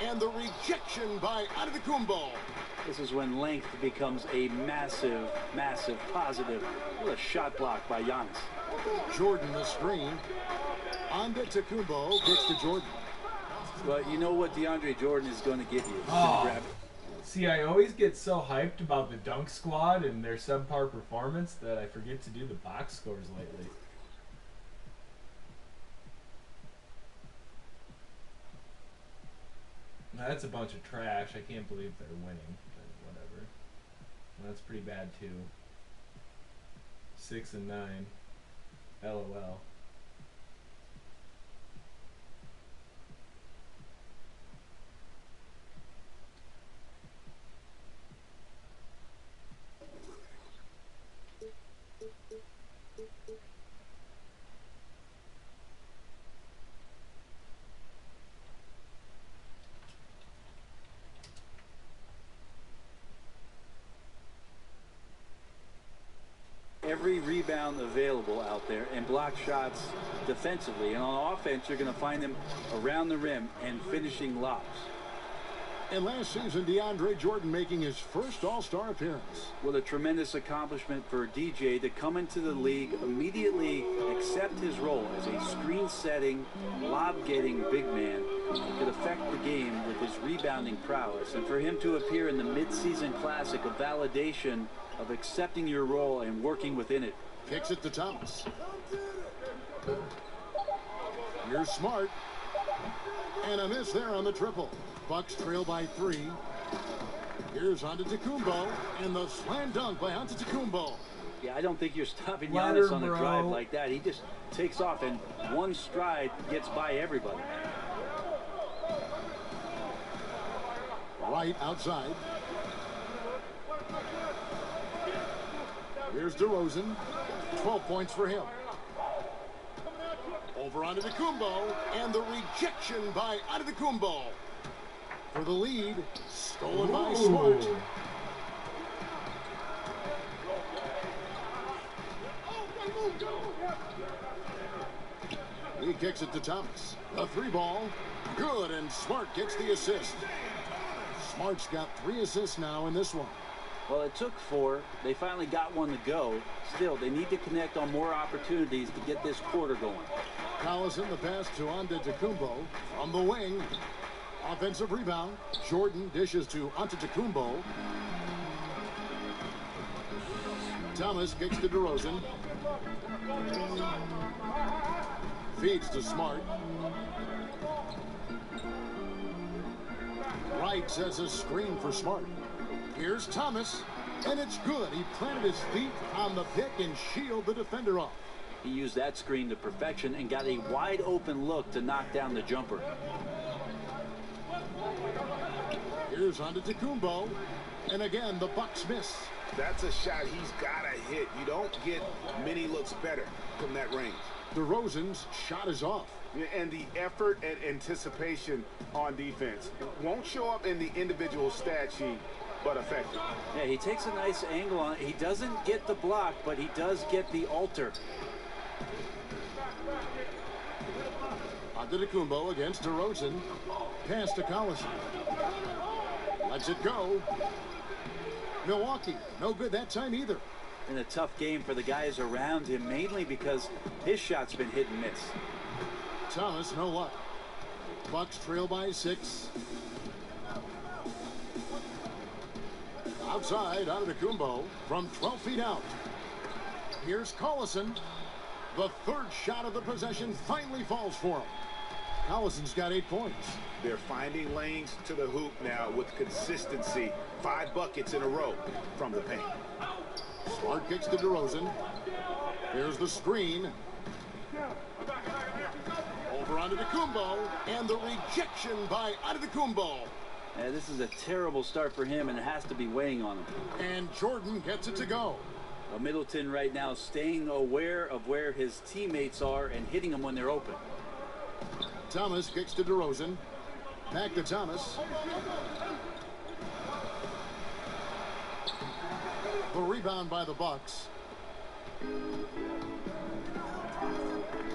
And the rejection by Antetokounmpo. This is when length becomes a massive, massive positive. What a shot block by Giannis. Jordan the screen. Antetokounmpo gets to Jordan. Well, you know what DeAndre Jordan is going to give you. He's Oh. going to grab it. See, I always get so hyped about the dunk squad and their subpar performance that I forget to do the box scores lately. Now, that's a bunch of trash. I can't believe they're winning, but whatever. That's pretty bad too. 6 and 9. LOL. Every rebound available out there and block shots defensively. And on offense, you're going to find them around the rim and finishing lobs. And last season, DeAndre Jordan making his first All-Star appearance. What a tremendous accomplishment for DJ to come into the league, immediately accept his role as a screen-setting, lob-getting big man who could affect the game with his rebounding prowess. And for him to appear in the mid-season classic, a validation of accepting your role and working within it. Kicks it to Thomas. Here's Smart. And a miss there on the triple. Bucks trail by 3. Here's Antetokounmpo. And the slam dunk by Antetokounmpo. Yeah, I don't think you're stopping Ladder, Giannis on a bro. drive like that. He just takes off and one stride gets by everybody. Right outside. Here's DeRozan. 12 points for him. Over Antetokounmpo, and the rejection by Antetokounmpo. For the lead, stolen by Smart. He kicks it to Thomas. A 3 ball. Good, and Smart gets the assist. Smart's got 3 assists now in this one. Well, it took 4. They finally got one to go. Still, they need to connect on more opportunities to get this quarter going. Collison, the pass to Antetokounmpo from the wing. Offensive rebound. Jordan dishes to Antetokounmpo. Thomas kicks to DeRozan. Feeds to Smart. Wright sets a screen for Smart. Here's Thomas, and it's good. He planted his feet on the pick and shielded the defender off. He used that screen to perfection and got a wide open look to knock down the jumper. Here's Antetokounmpo, and again the Bucks miss. That's a shot he's got to hit. You don't get many looks better from that range. DeRozan's shot is off. Yeah, and the effort and anticipation on defense won't show up in the individual stat sheet, but effective. Yeah, he takes a nice angle on it. He doesn't get the block, but he does get the alter. Antetokounmpo against DeRozan. Pass to Collison. Lets it go. Milwaukee, no good that time either. been a tough game for the guys around him, mainly because his shot's been hit and miss. Thomas, no luck. Bucks trail by 6. Outside, Antetokounmpo from 12 feet out. Here's Collison. The third shot of the possession finally falls for him. Collison's got 8 points. They're finding lanes to the hoop now with consistency. 5 buckets in a row from the paint. Smart kicks to DeRozan. Here's the screen. Over onto Antetokounmpo, and the rejection by Antetokounmpo. Yeah, this is a terrible start for him, and it has to be weighing on him. And Jordan gets it to go. Well, Middleton right now staying aware of where his teammates are and hitting them when they're open. Thomas kicks to DeRozan. Back to Thomas. The rebound by the Bucks.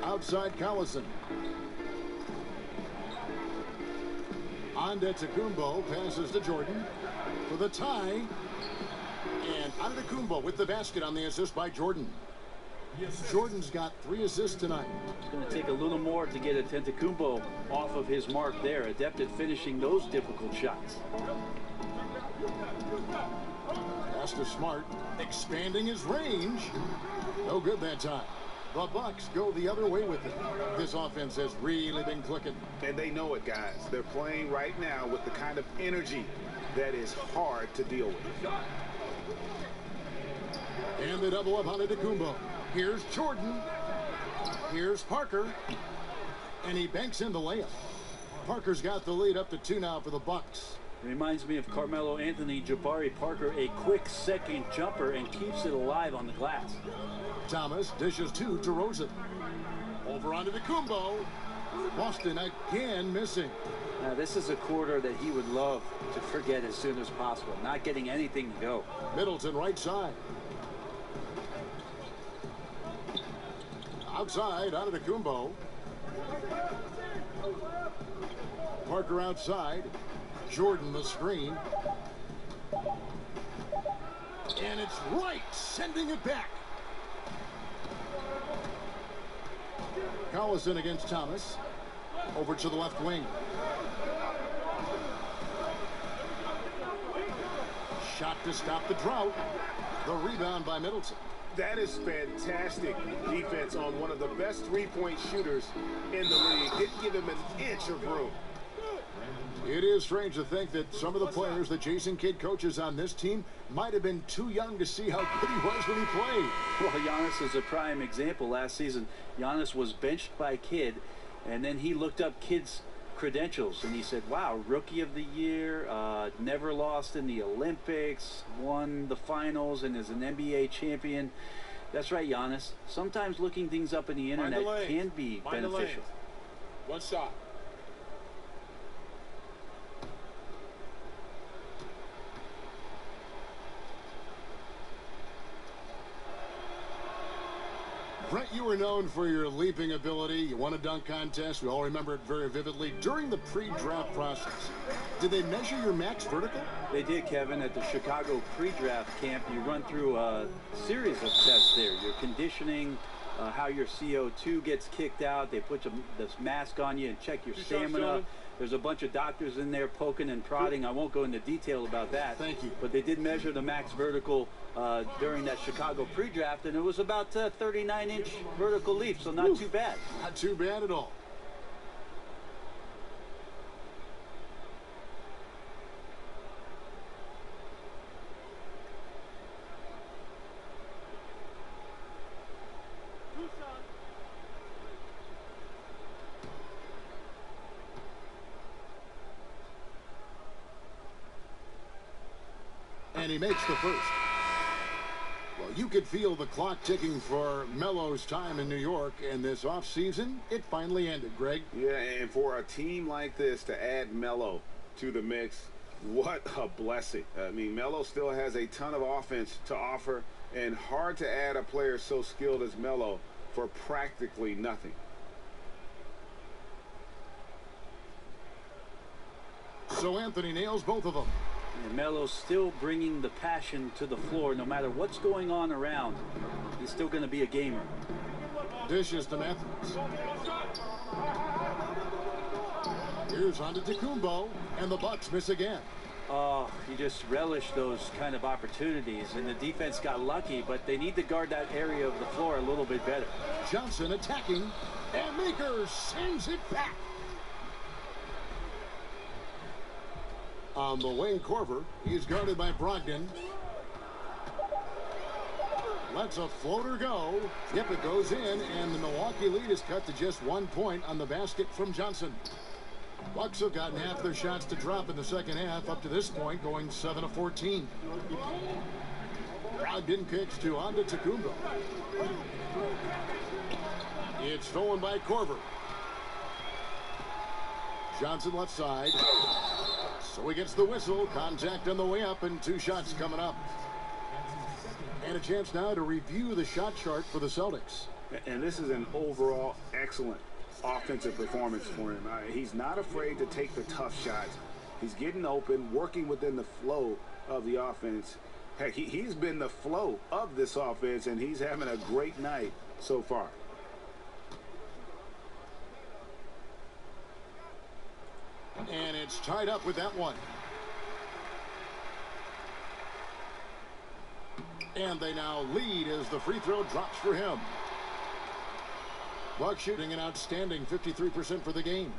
Outside Collison. Antetokounmpo passes to Jordan for the tie. And Antetokounmpo with the basket on the assist by Jordan. Jordan's got 3 assists tonight. It's going to take a little more to get Antetokounmpo off of his mark there. Adept at finishing those difficult shots. Pass to Smart, expanding his range. No good that time. The Bucks go the other way with it. This offense has really been clicking. And they know it, guys. They're playing right now with the kind of energy that is hard to deal with. And they double up on Antetokounmpo. Here's Jordan. Here's Parker. And he banks in the layup. Parker's got the lead up to 2 now for the Bucks. Reminds me of Carmelo Anthony, Jabari Parker, a quick second jumper and keeps it alive on the glass. Thomas dishes to DeRozan. Over onto Antetokounmpo. Boston again missing. Now this is a quarter that he would love to forget as soon as possible. Not getting anything to go. Middleton right side. Outside, Antetokounmpo. Parker outside. Jordan the screen. And it's right, sending it back. Collison against Thomas. Over to the left wing. Shot to stop the drought. The rebound by Middleton. That is fantastic defense on one of the best three-point shooters in the league. Didn't give him an inch of room. It is strange to think that some of the players that Jason Kidd coaches on this team might have been too young to see how good he was when he played. Well, Giannis is a prime example. Last season, Giannis was benched by Kidd, and then he looked up Kidd's credentials, and he said, wow, rookie of the year, never lost in the Olympics, won the finals, and is an NBA champion. That's right, Giannis. Sometimes looking things up in the internet can be beneficial. One shot. Brett, you were known for your leaping ability. You won a dunk contest. We all remember it very vividly. During the pre-draft process, did they measure your max vertical? They did, Kevin. At the Chicago pre-draft camp, you run through a series of tests there. Your conditioning, how your CO2 gets kicked out. They put this mask on you and check your stamina. There's a bunch of doctors in there poking and prodding. I won't go into detail about that. Thank you. But they did measure the max vertical during that Chicago pre-draft, and it was about 39-inch vertical leap, so not too bad. Not too bad at all. And he makes the first. Well, you could feel the clock ticking for Melo's time in New York, and this offseason, it finally ended, Greg. Yeah, and for a team like this to add Melo to the mix, what a blessing. I mean, Melo still has a ton of offense to offer, and hard to add a player so skilled as Melo for practically nothing. So Anthony nails both of them. And Melo's still bringing the passion to the floor no matter what's going on around. He's still going to be a gamer. Dishes to Matthews. Here's on to Tecumbo, and the Bucks miss again. Oh, you just relish those kind of opportunities, and the defense got lucky, but they need to guard that area of the floor a little bit better. Johnson attacking, and Maker sends it back. On the wing, Corver. He's guarded by Brogdon. Lets a floater go. Yep, it goes in, and the Milwaukee lead is cut to just 1 point on the basket from Johnson. Bucks have gotten half their shots to drop in the second half, up to this point, going 7 of 14. Brogdon kicks to Tecumbo. It's stolen by Corver. Johnson left side. So he gets the whistle. Contact on the way up, and 2 shots coming up. And a chance now to review the shot chart for the Celtics. And this is an overall excellent offensive performance for him. He's not afraid to take the tough shots. He's getting open, working within the flow of the offense. Heck, he's been the flow of this offense, and he's having a great night so far. And it's tied up with that one. And they now lead as the free throw drops for him. Bucks shooting an outstanding 53% for the game.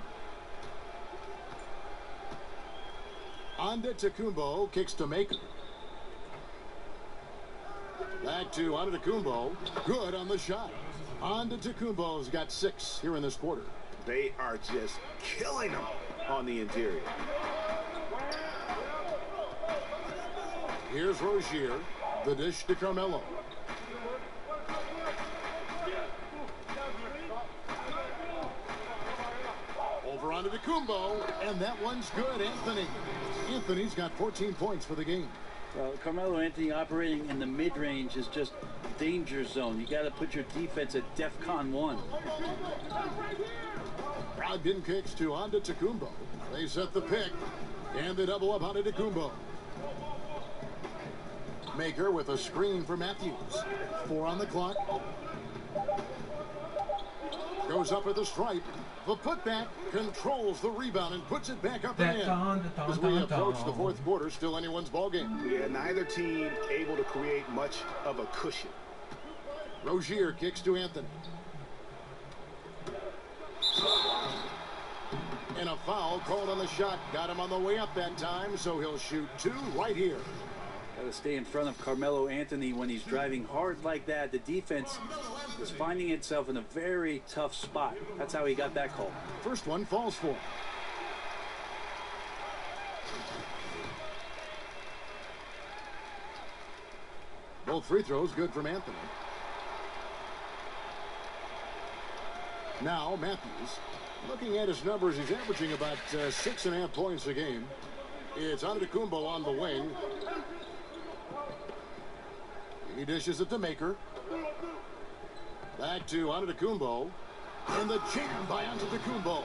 Tecumbo kicks to Maker. Back to Tecumbo. Good on the shot. Tecumbo's got 6 here in this quarter. They are just killing him on the interior. Here's Rozier. The dish to Carmelo. Over onto Tecumbo, and that one's good. Anthony's got 14 points for the game. Well, Carmelo Anthony operating in the mid-range is just danger zone. You got to put your defense at DEFCON 1. Brogdon kicks to Tecumbo. They set the pick, and they double up Tecumbo. Maker with a screen for Matthews. 4 on the clock. Goes up at the stripe. The putback controls the rebound and puts it back up and in. As we approach the fourth quarter, still anyone's ballgame. Yeah, neither team able to create much of a cushion. Rozier kicks to Anthony. And a foul called on the shot. Got him on the way up that time, so he'll shoot 2 right here. Got to stay in front of Carmelo Anthony when he's driving hard like that. The defense is finding itself in a very tough spot. That's how he got that call. First one falls for him. Both free throws good from Anthony. Now Matthews. Looking at his numbers, he's averaging about 6.5 points a game. It's Tecumbo on the wing. He dishes it to Maker. Back to Tecumbo. And the jam by Tecumbo.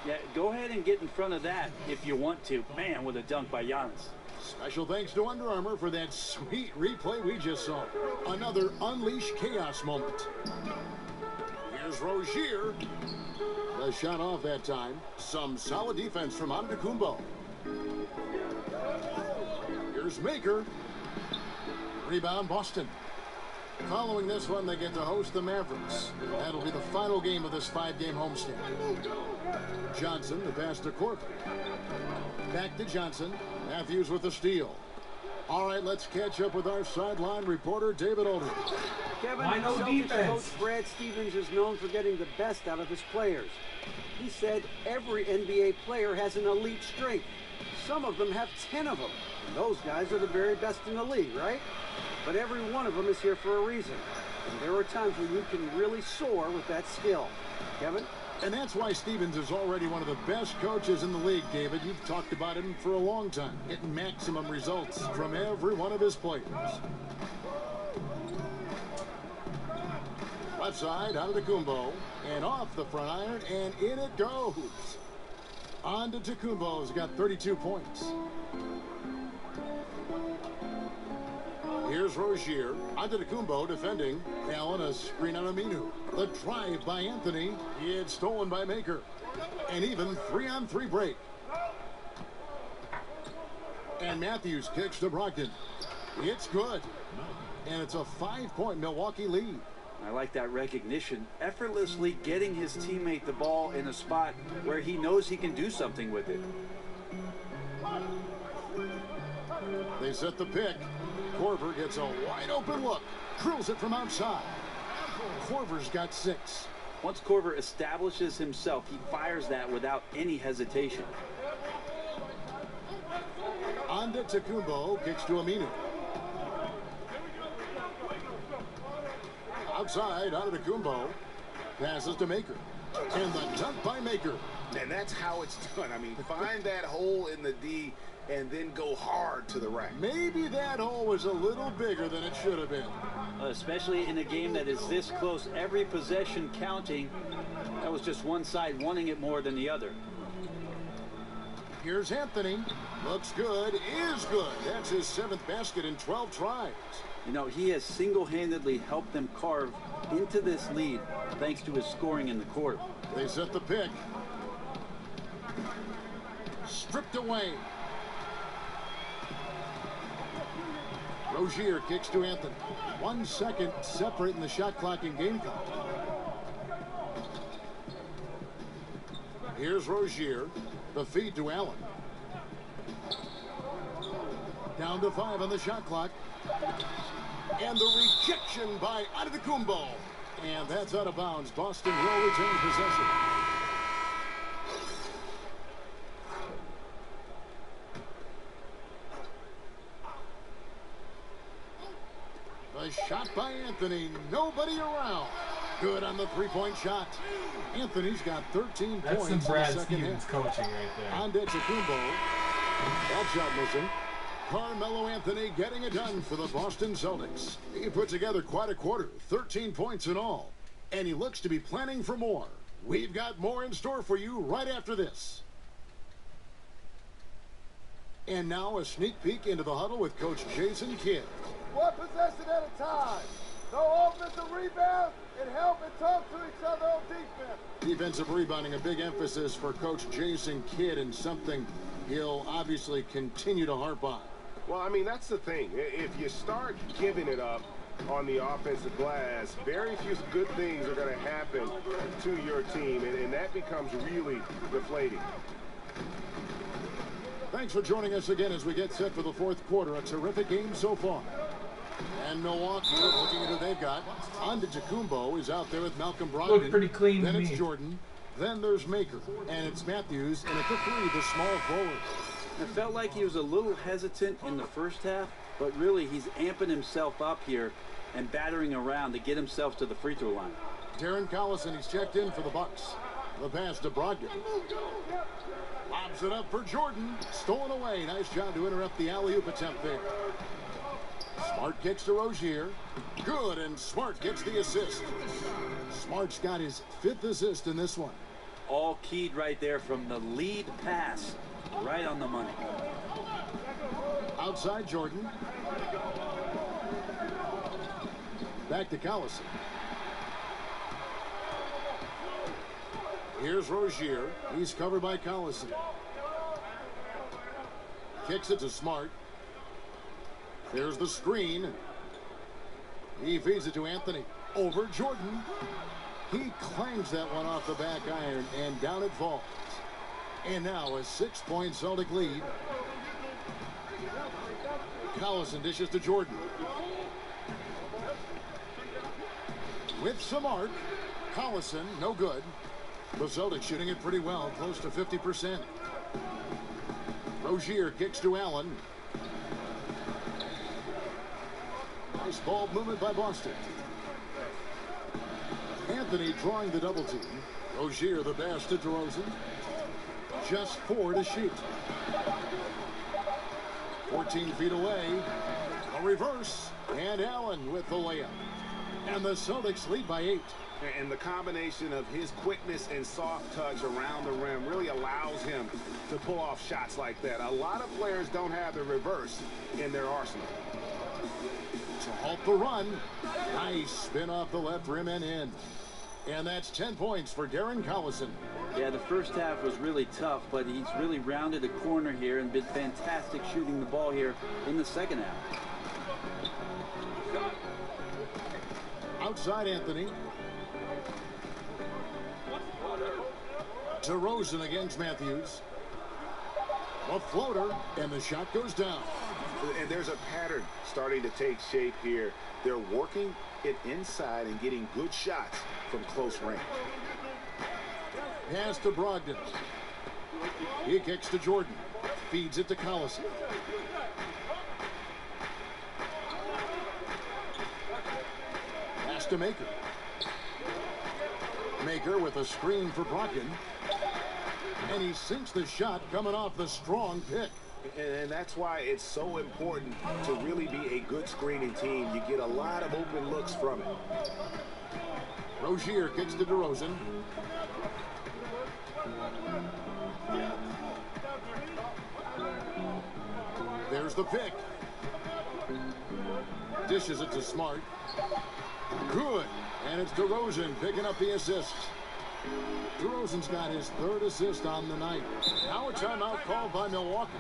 Yeah, go ahead and get in front of that if you want to. Man, with a dunk by Giannis. Special thanks to Under Armour for that sweet replay we just saw. Another Unleash Chaos moment. Here's Rozier. The shot off that time. Some solid defense from Tecumbo. Here's Maker. Rebound Boston. Following this one, they get to host the Mavericks. That'll be the final game of this 5-game homestand. Johnson, the pass to Corver. Back to Johnson. Matthews with the steal. All right, let's catch up with our sideline reporter, David Aldridge. Kevin, Why no Celtics defense? coach Brad Stevens is known for getting the best out of his players. He said every NBA player has an elite strength. Some of them have 10 of them. And those guys are the very best in the league, right? But every one of them is here for a reason. And there are times when you can really soar with that skill. Kevin? And that's why Stevens is already one of the best coaches in the league, David. You've talked about him for a long time, getting maximum results from every one of his players. Left side, Tecumbo, and off the front iron, and in it goes. Tecumbo's got 32 points. Here's Rozier. Antetokounmpo defending. Allen, a screen on Aminu. The drive by Anthony. It's stolen by Maker. An even 3-on-3 break. And Matthews kicks to Brogdon. It's good. And it's a 5-point Milwaukee lead. I like that recognition. Effortlessly getting his teammate the ball in a spot where he knows he can do something with it. They set the pick. Korver gets a wide open look. Drills it from outside. Korver's got 6. Once Korver establishes himself, he fires that without any hesitation. Antetokounmpo kicks to Aminu. Outside, Antetokounmpo passes to Maker. And the dunk by Maker. And that's how it's done. I mean, find that hole in the D and then go hard to the rack. Maybe that hole was a little bigger than it should have been. Especially in a game that is this close, every possession counting. That was just one side wanting it more than the other. Here's Anthony. Looks good, is good. That's his 7th basket in 12 tries. You know, he has single-handedly helped them carve into this lead thanks to his scoring in the court. They set the pick. Stripped away. Rozier kicks to Anthony. 1 second separating the shot clock and game count. Here's Rozier. The feed to Allen. Down to 5 on the shot clock. And the rejection by Antetokounmpo. And that's out of bounds. Boston will retain possession. The shot by Anthony. Nobody around. Good on the 3-point shot. Anthony's got 13 That's points some Brad in the second Stevens half. coaching right there. Antetokounmpo. That shot missing. Carmelo Anthony getting it done for the Boston Celtics. He put together quite a quarter, 13 points in all. And he looks to be planning for more. We've got more in store for you right after this. And now a sneak peek into the huddle with Coach Jason Kidd. One possession at a time. No offensive rebound, and help and talk to each other on defense. Defensive rebounding, a big emphasis for Coach Jason Kidd, and something he'll obviously continue to harp on. Well, I mean, that's the thing. If you start giving it up on the offensive glass, very few good things are going to happen to your team, and that becomes really deflating. Thanks for joining us again as we get set for the 4th quarter. A terrific game so far. And Milwaukee, looking at who they've got. Antetokounmpo is out there with Malcolm Brogdon. Looked pretty clean Then to it's me. Jordan. Then there's Maker. And it's Matthews. And at the 3, the small forward. It felt like he was a little hesitant in the first half, but really he's amping himself up here and battering around to get himself to the free throw line. Darren Collison, he's checked in for the Bucks. The pass to Brogdon. Lobs it up for Jordan. Stolen away. Nice job to interrupt the alley-oop attempt there. Smart kicks to Rozier. Good, and Smart gets the assist. Smart's got his 5th assist in this one. All keyed right there from the lead pass. Right on the money. Outside Jordan. Back to Collison. Here's Rozier. He's covered by Collison. Kicks it to Smart. There's the screen. He feeds it to Anthony. Over Jordan. He clangs that one off the back iron, and down it falls. And now a 6-point Celtic lead. Collison dishes to Jordan. With some arc. Collison, no good. The Celtics shooting it pretty well, close to 50%. Rozier kicks to Allen. Nice ball movement by Boston. Anthony drawing the double team. Rozier the pass to DeRozan. Just 4 to shoot. 14 feet away. A reverse. And Allen with the layup. And the Celtics lead by 8. And the combination of his quickness and soft touch around the rim really allows him to pull off shots like that. A lot of players don't have the reverse in their arsenal. To halt the run, nice spin off the left rim and in. And that's 10 points for Darren Collison. Yeah, the first half was really tough, but he's really rounded a corner here and been fantastic shooting the ball here in the second half. Outside Anthony. DeRozan against Matthews. A floater, and the shot goes down. And there's a pattern starting to take shape here. They're working it inside and getting good shots from close range. Pass to Brogdon. He kicks to Jordan. Feeds it to Collison. Pass to Maker. Maker with a screen for Brogdon. And he sinks the shot coming off the strong pick. And that's why it's so important to really be a good screening team. You get a lot of open looks from it. Rozier kicks to DeRozan. There's the pick. Dishes it to Smart. Good. And it's DeRozan picking up the assist. DeRozan's got his 3rd assist on the night. Now a timeout called by Milwaukee.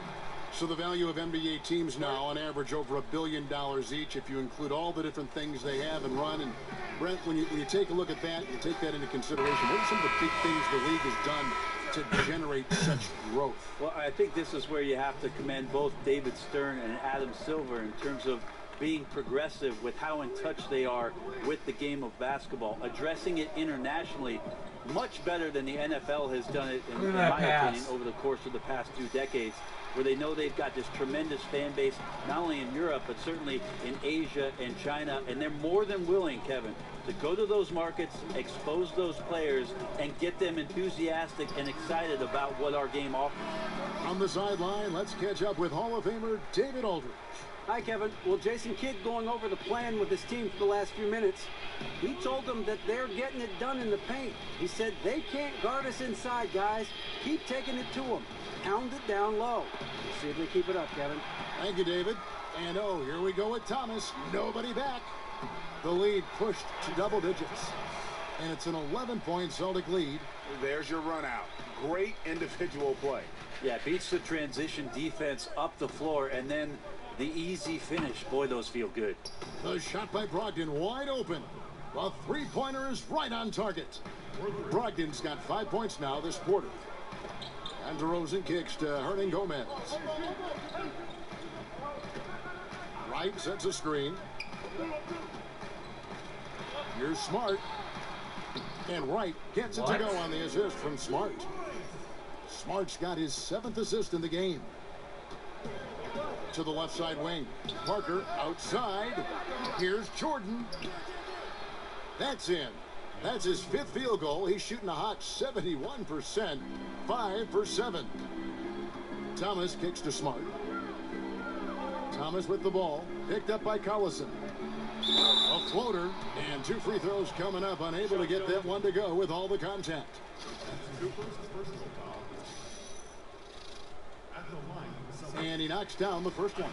So the value of NBA teams now on average over $1 billion each if you include all the different things they have and run. And Brent, when you take a look at that, you take that into consideration. What are some of the big things the league has done to generate such growth? Well, I think this is where you have to commend both David Stern and Adam Silver in terms of being progressive with how in touch they are with the game of basketball, addressing it internationally much better than the NFL has done it, in my opinion, over the course of the past 2 decades, where they know they've got this tremendous fan base, not only in Europe, but certainly in Asia and China, and they're more than willing, Kevin, to go to those markets, expose those players, and get them enthusiastic and excited about what our game offers. On the sideline, let's catch up with Hall of Famer David Aldridge. Hi, Kevin. Well, Jason Kidd going over the plan with his team for the last few minutes. He told them that they're getting it done in the paint. He said, they can't guard us inside, guys. Keep taking it to them. Pound it down low. We'll see if they keep it up, Kevin. Thank you, David. And oh, here we go with Thomas. Nobody back. The lead pushed to double digits. And it's an 11-point Celtic lead. There's your run out. Great individual play. Yeah, beats the transition defense up the floor, and then the easy finish. Boy, those feel good. The shot by Brogdon wide open. The three-pointer is right on target. Brogdon's got 5 points now this quarter. And DeRozan kicks to Hernan Gomez. Wright sets a screen. Here's Smart. And Wright gets it to go on the assist from Smart. Smart's got his 7th assist in the game. To the left side wing. Parker outside. Here's Jordan. That's in. That's his 5th field goal. He's shooting a hot 71%. 5 for 7. Thomas kicks to Smart. Thomas with the ball. Picked up by Collison. A floater. And 2 free throws coming up. Unable to get that one to go with all the contact. And he knocks down the first one.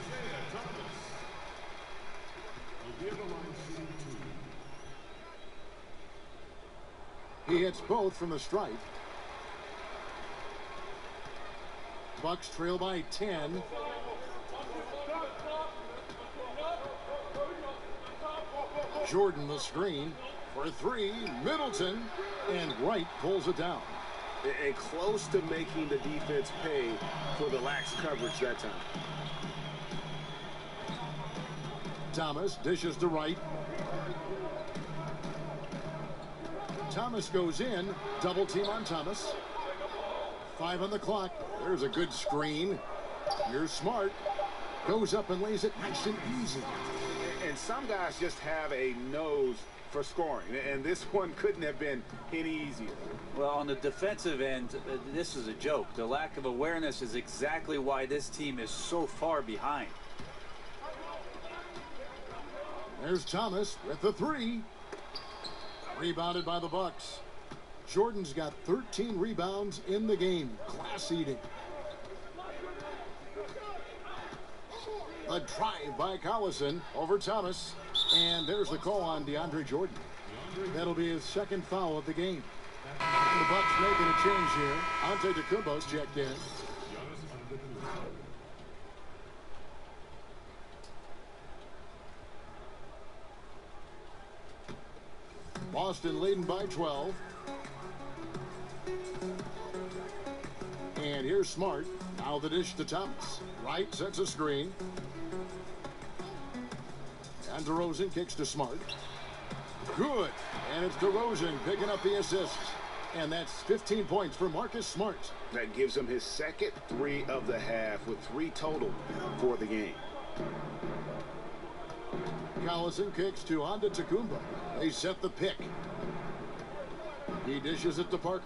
He hits both from the stripe. Bucks trail by 10. Jordan the screen for 3. Middleton, and Wright pulls it down. And close to making the defense pay for the lax coverage that time. Thomas dishes to Wright. Thomas goes in. Double team on Thomas. 5 on the clock. There's a good screen. Here's Smart. Goes up and lays it nice and easy. And some guys just have a nose for scoring, and this one couldn't have been any easier. Well, on the defensive end, this is a joke. The lack of awareness is exactly why this team is so far behind. There's Thomas with the 3. Rebounded by the Bucks. Jordan's got 13 rebounds in the game. Class eating. A drive by Collison over Thomas. And there's the call on DeAndre Jordan. That'll be his second foul of the game. And the Bucks making a change here. Antetokounmpo's checked in. Boston leading by 12. And here's Smart. Now the dish to Thomas. Wright sets a screen. And DeRozan kicks to Smart. Good. And it's DeRozan picking up the assist. And that's 15 points for Marcus Smart. That gives him his second 3 of the half with 3 total for the game. Collison kicks to Antetokounmpo. They set the pick. He dishes it to Parker.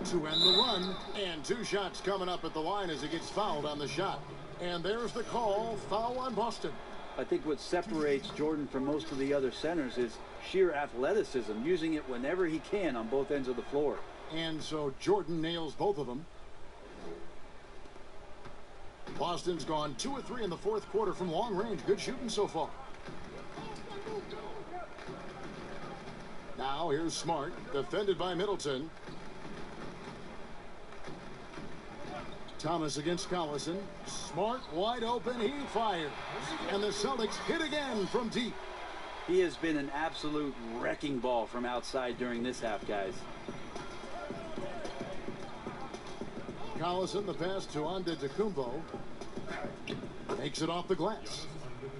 To end the run. And 2 shots coming up at the line as he gets fouled on the shot. And there's the call. Foul on Boston. I think what separates Jordan from most of the other centers is sheer athleticism, using it whenever he can on both ends of the floor. And so Jordan nails both of them. Boston's gone 2 of 3 in the fourth quarter from long range. Good shooting so far. Now here's Smart, defended by Middleton. Thomas against Collison. Smart wide open. He fires. And the Celtics hit again from deep. He has been an absolute wrecking ball from outside during this half, guys. Collison, the pass to Antetokounmpo. Makes it off the glass.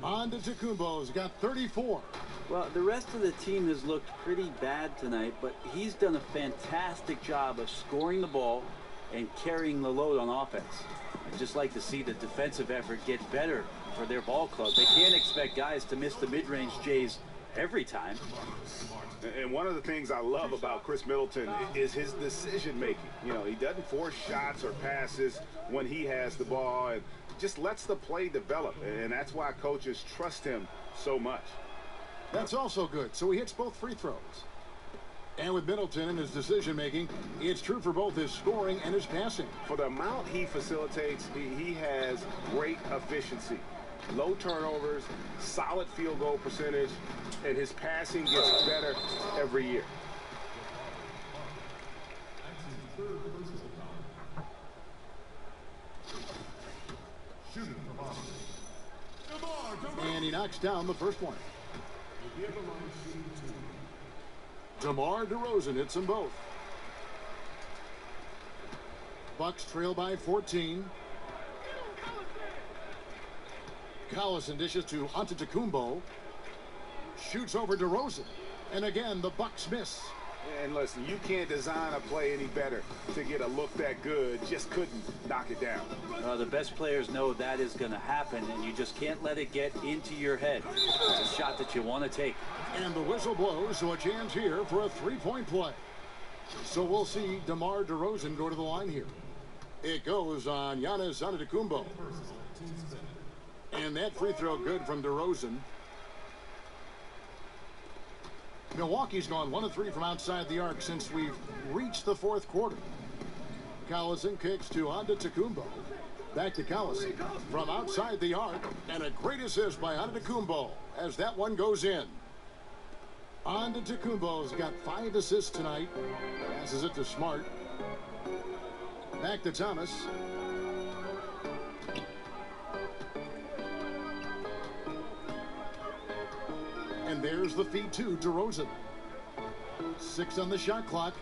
Antetokounmpo's got 34. Well, the rest of the team has looked pretty bad tonight, but he's done a fantastic job of scoring the ball and carrying the load on offense. I'd just like to see the defensive effort get better for their ball club. They can't expect guys to miss the mid-range Jays every time. And one of the things I love about Chris Middleton is his decision making. You know, he doesn't force shots or passes when he has the ball and just lets the play develop. And that's why coaches trust him so much. That's also good. So he hits both free throws. And with Middleton and his decision making, it's true for both his scoring and his passing. For the amount he facilitates, he has great efficiency. Low turnovers, solid field goal percentage, and his passing gets better every year. And he knocks down the first one. DeMar DeRozan hits them both. Bucks trail by 14. Collison dishes to Antetokounmpo. Shoots over DeRozan. And again, the Bucks miss. And listen, you can't design a play any better to get a look that good. Just couldn't knock it down. The best players know that is going to happen, and you just can't let it get into your head. It's a shot that you want to take. And the whistle blows, so a chance here for a three-point play. So we'll see DeMar DeRozan go to the line here. It goes on Giannis Antetokounmpo. And that free throw good from DeRozan. Milwaukee's gone 1 of 3 from outside the arc since we've reached the fourth quarter. Collison kicks to Antetokounmpo. Back to Collison from outside the arc. And a great assist by Antetokounmpo as that one goes in. Antetokounmpo's got 5 assists tonight. Passes it to Smart. Back to Thomas. And there's the feed to DeRozan. 6 on the shot clock.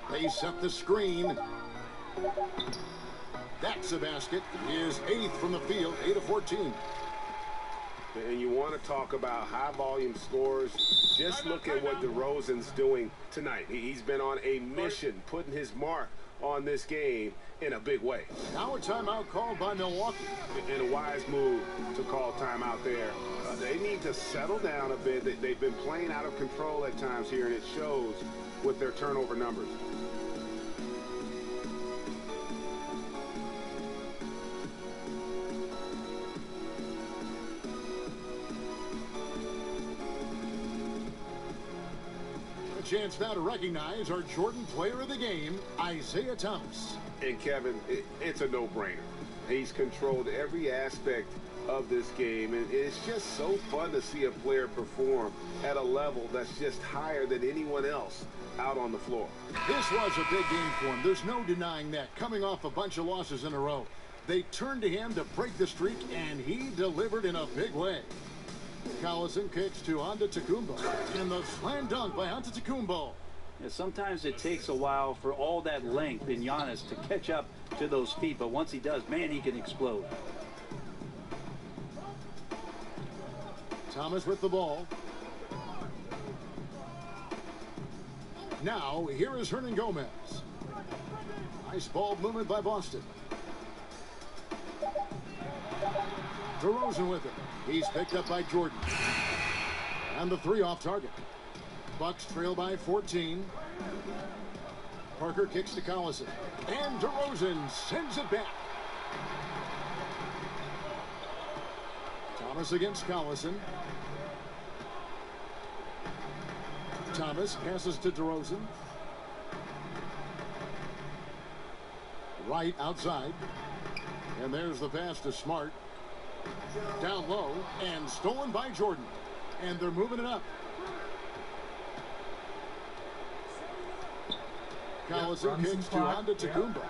They set the screen. That's a basket. His 8th from the field, 8 of 14. And you want to talk about high-volume scores, just look at what DeRozan's doing tonight. He's been on a mission, putting his mark on this game in a big way. Now a timeout called by Milwaukee. And a wise move to call timeout there. They need to settle down a bit. They've been playing out of control at times here, and it shows with their turnover numbers. chance now to recognize our Jordan player of the game, Isaiah Thomas. And Kevin, it's a no-brainer. He's controlled every aspect of this game, and it's just so fun to see a player perform at a level that's just higher than anyone else out on the floor. This was a big game for him. There's no denying that. Coming off a bunch of losses in a row, they turned to him to break the streak, and he delivered in a big way. Collison kicks to Antetokounmpo, and the slam dunk by Antetokounmpo. Yeah, sometimes it takes a while for all that length in Giannis to catch up to those feet, but once he does, man, he can explode. Thomas with the ball. Now, here is Hernan Gomez. Nice ball movement by Boston. DeRozan with it. He's picked up by Jordan. And the three off target. Bucks trail by 14. Parker kicks to Collison. And DeRozan sends it back. Thomas against Collison. Thomas passes to DeRozan. Right outside. And there's the pass to Smart. Down low and stolen by Jordan. And they're moving it up. Collison kicks to Antetokounmpo.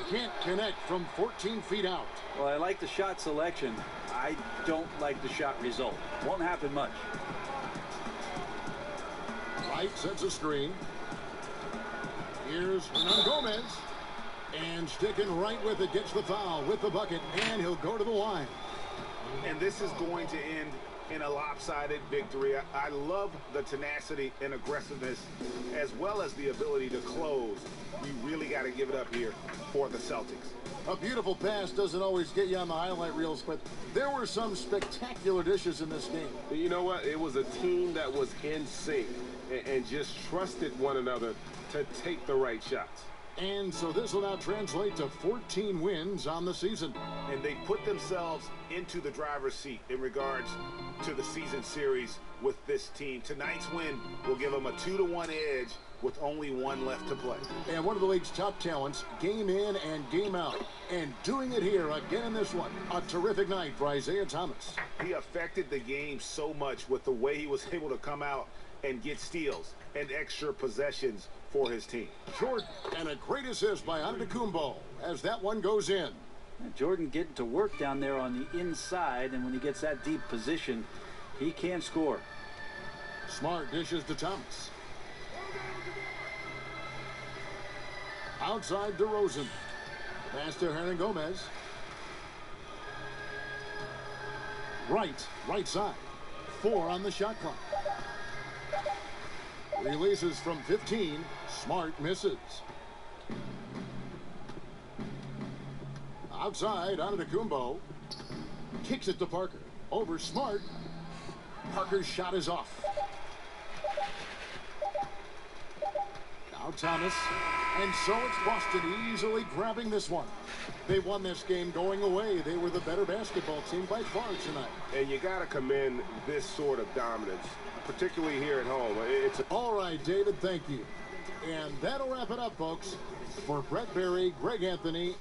Can't connect from 14 feet out. Well, I like the shot selection. I don't like the shot result. Won't happen much. Wright sets a screen. Here's Hernan Gomez. And sticking right with it, gets the foul with the bucket, and he'll go to the line. And this is going to end in a lopsided victory. I love the tenacity and aggressiveness, as well as the ability to close. You really got to give it up here for the Celtics. A beautiful pass doesn't always get you on the highlight reels, but there were some spectacular dishes in this game. You know what? It was a team that was in sync and just trusted one another to take the right shots. And so this will now translate to 14 wins on the season. And they put themselves into the driver's seat in regards to the season series with this team. Tonight's win will give them a 2-1 edge with only one left to play. And one of the league's top talents, game in and game out. And doing it here again in this one. A terrific night for Isaiah Thomas. He affected the game so much with the way he was able to come out and get steals and extra possessions for his team. Jordan, and a great assist by Antetokounmpo as that one goes in. Jordan getting to work down there on the inside, and when he gets that deep position, he can score. Smart dishes to Thomas. Outside DeRozan. Pass to Hernan Gomez. Right side. 4 on the shot clock. Releases from 15. Smart misses. Outside, Antetokounmpo. Kicks it to Parker. Over Smart. Parker's shot is off. Now Thomas. And so it's Boston easily grabbing this one. They won this game going away. They were the better basketball team by far tonight. And you got to commend this sort of dominance, particularly here at home. All right, David, thank you. And that'll wrap it up, folks. For Brett Berry, Greg Anthony,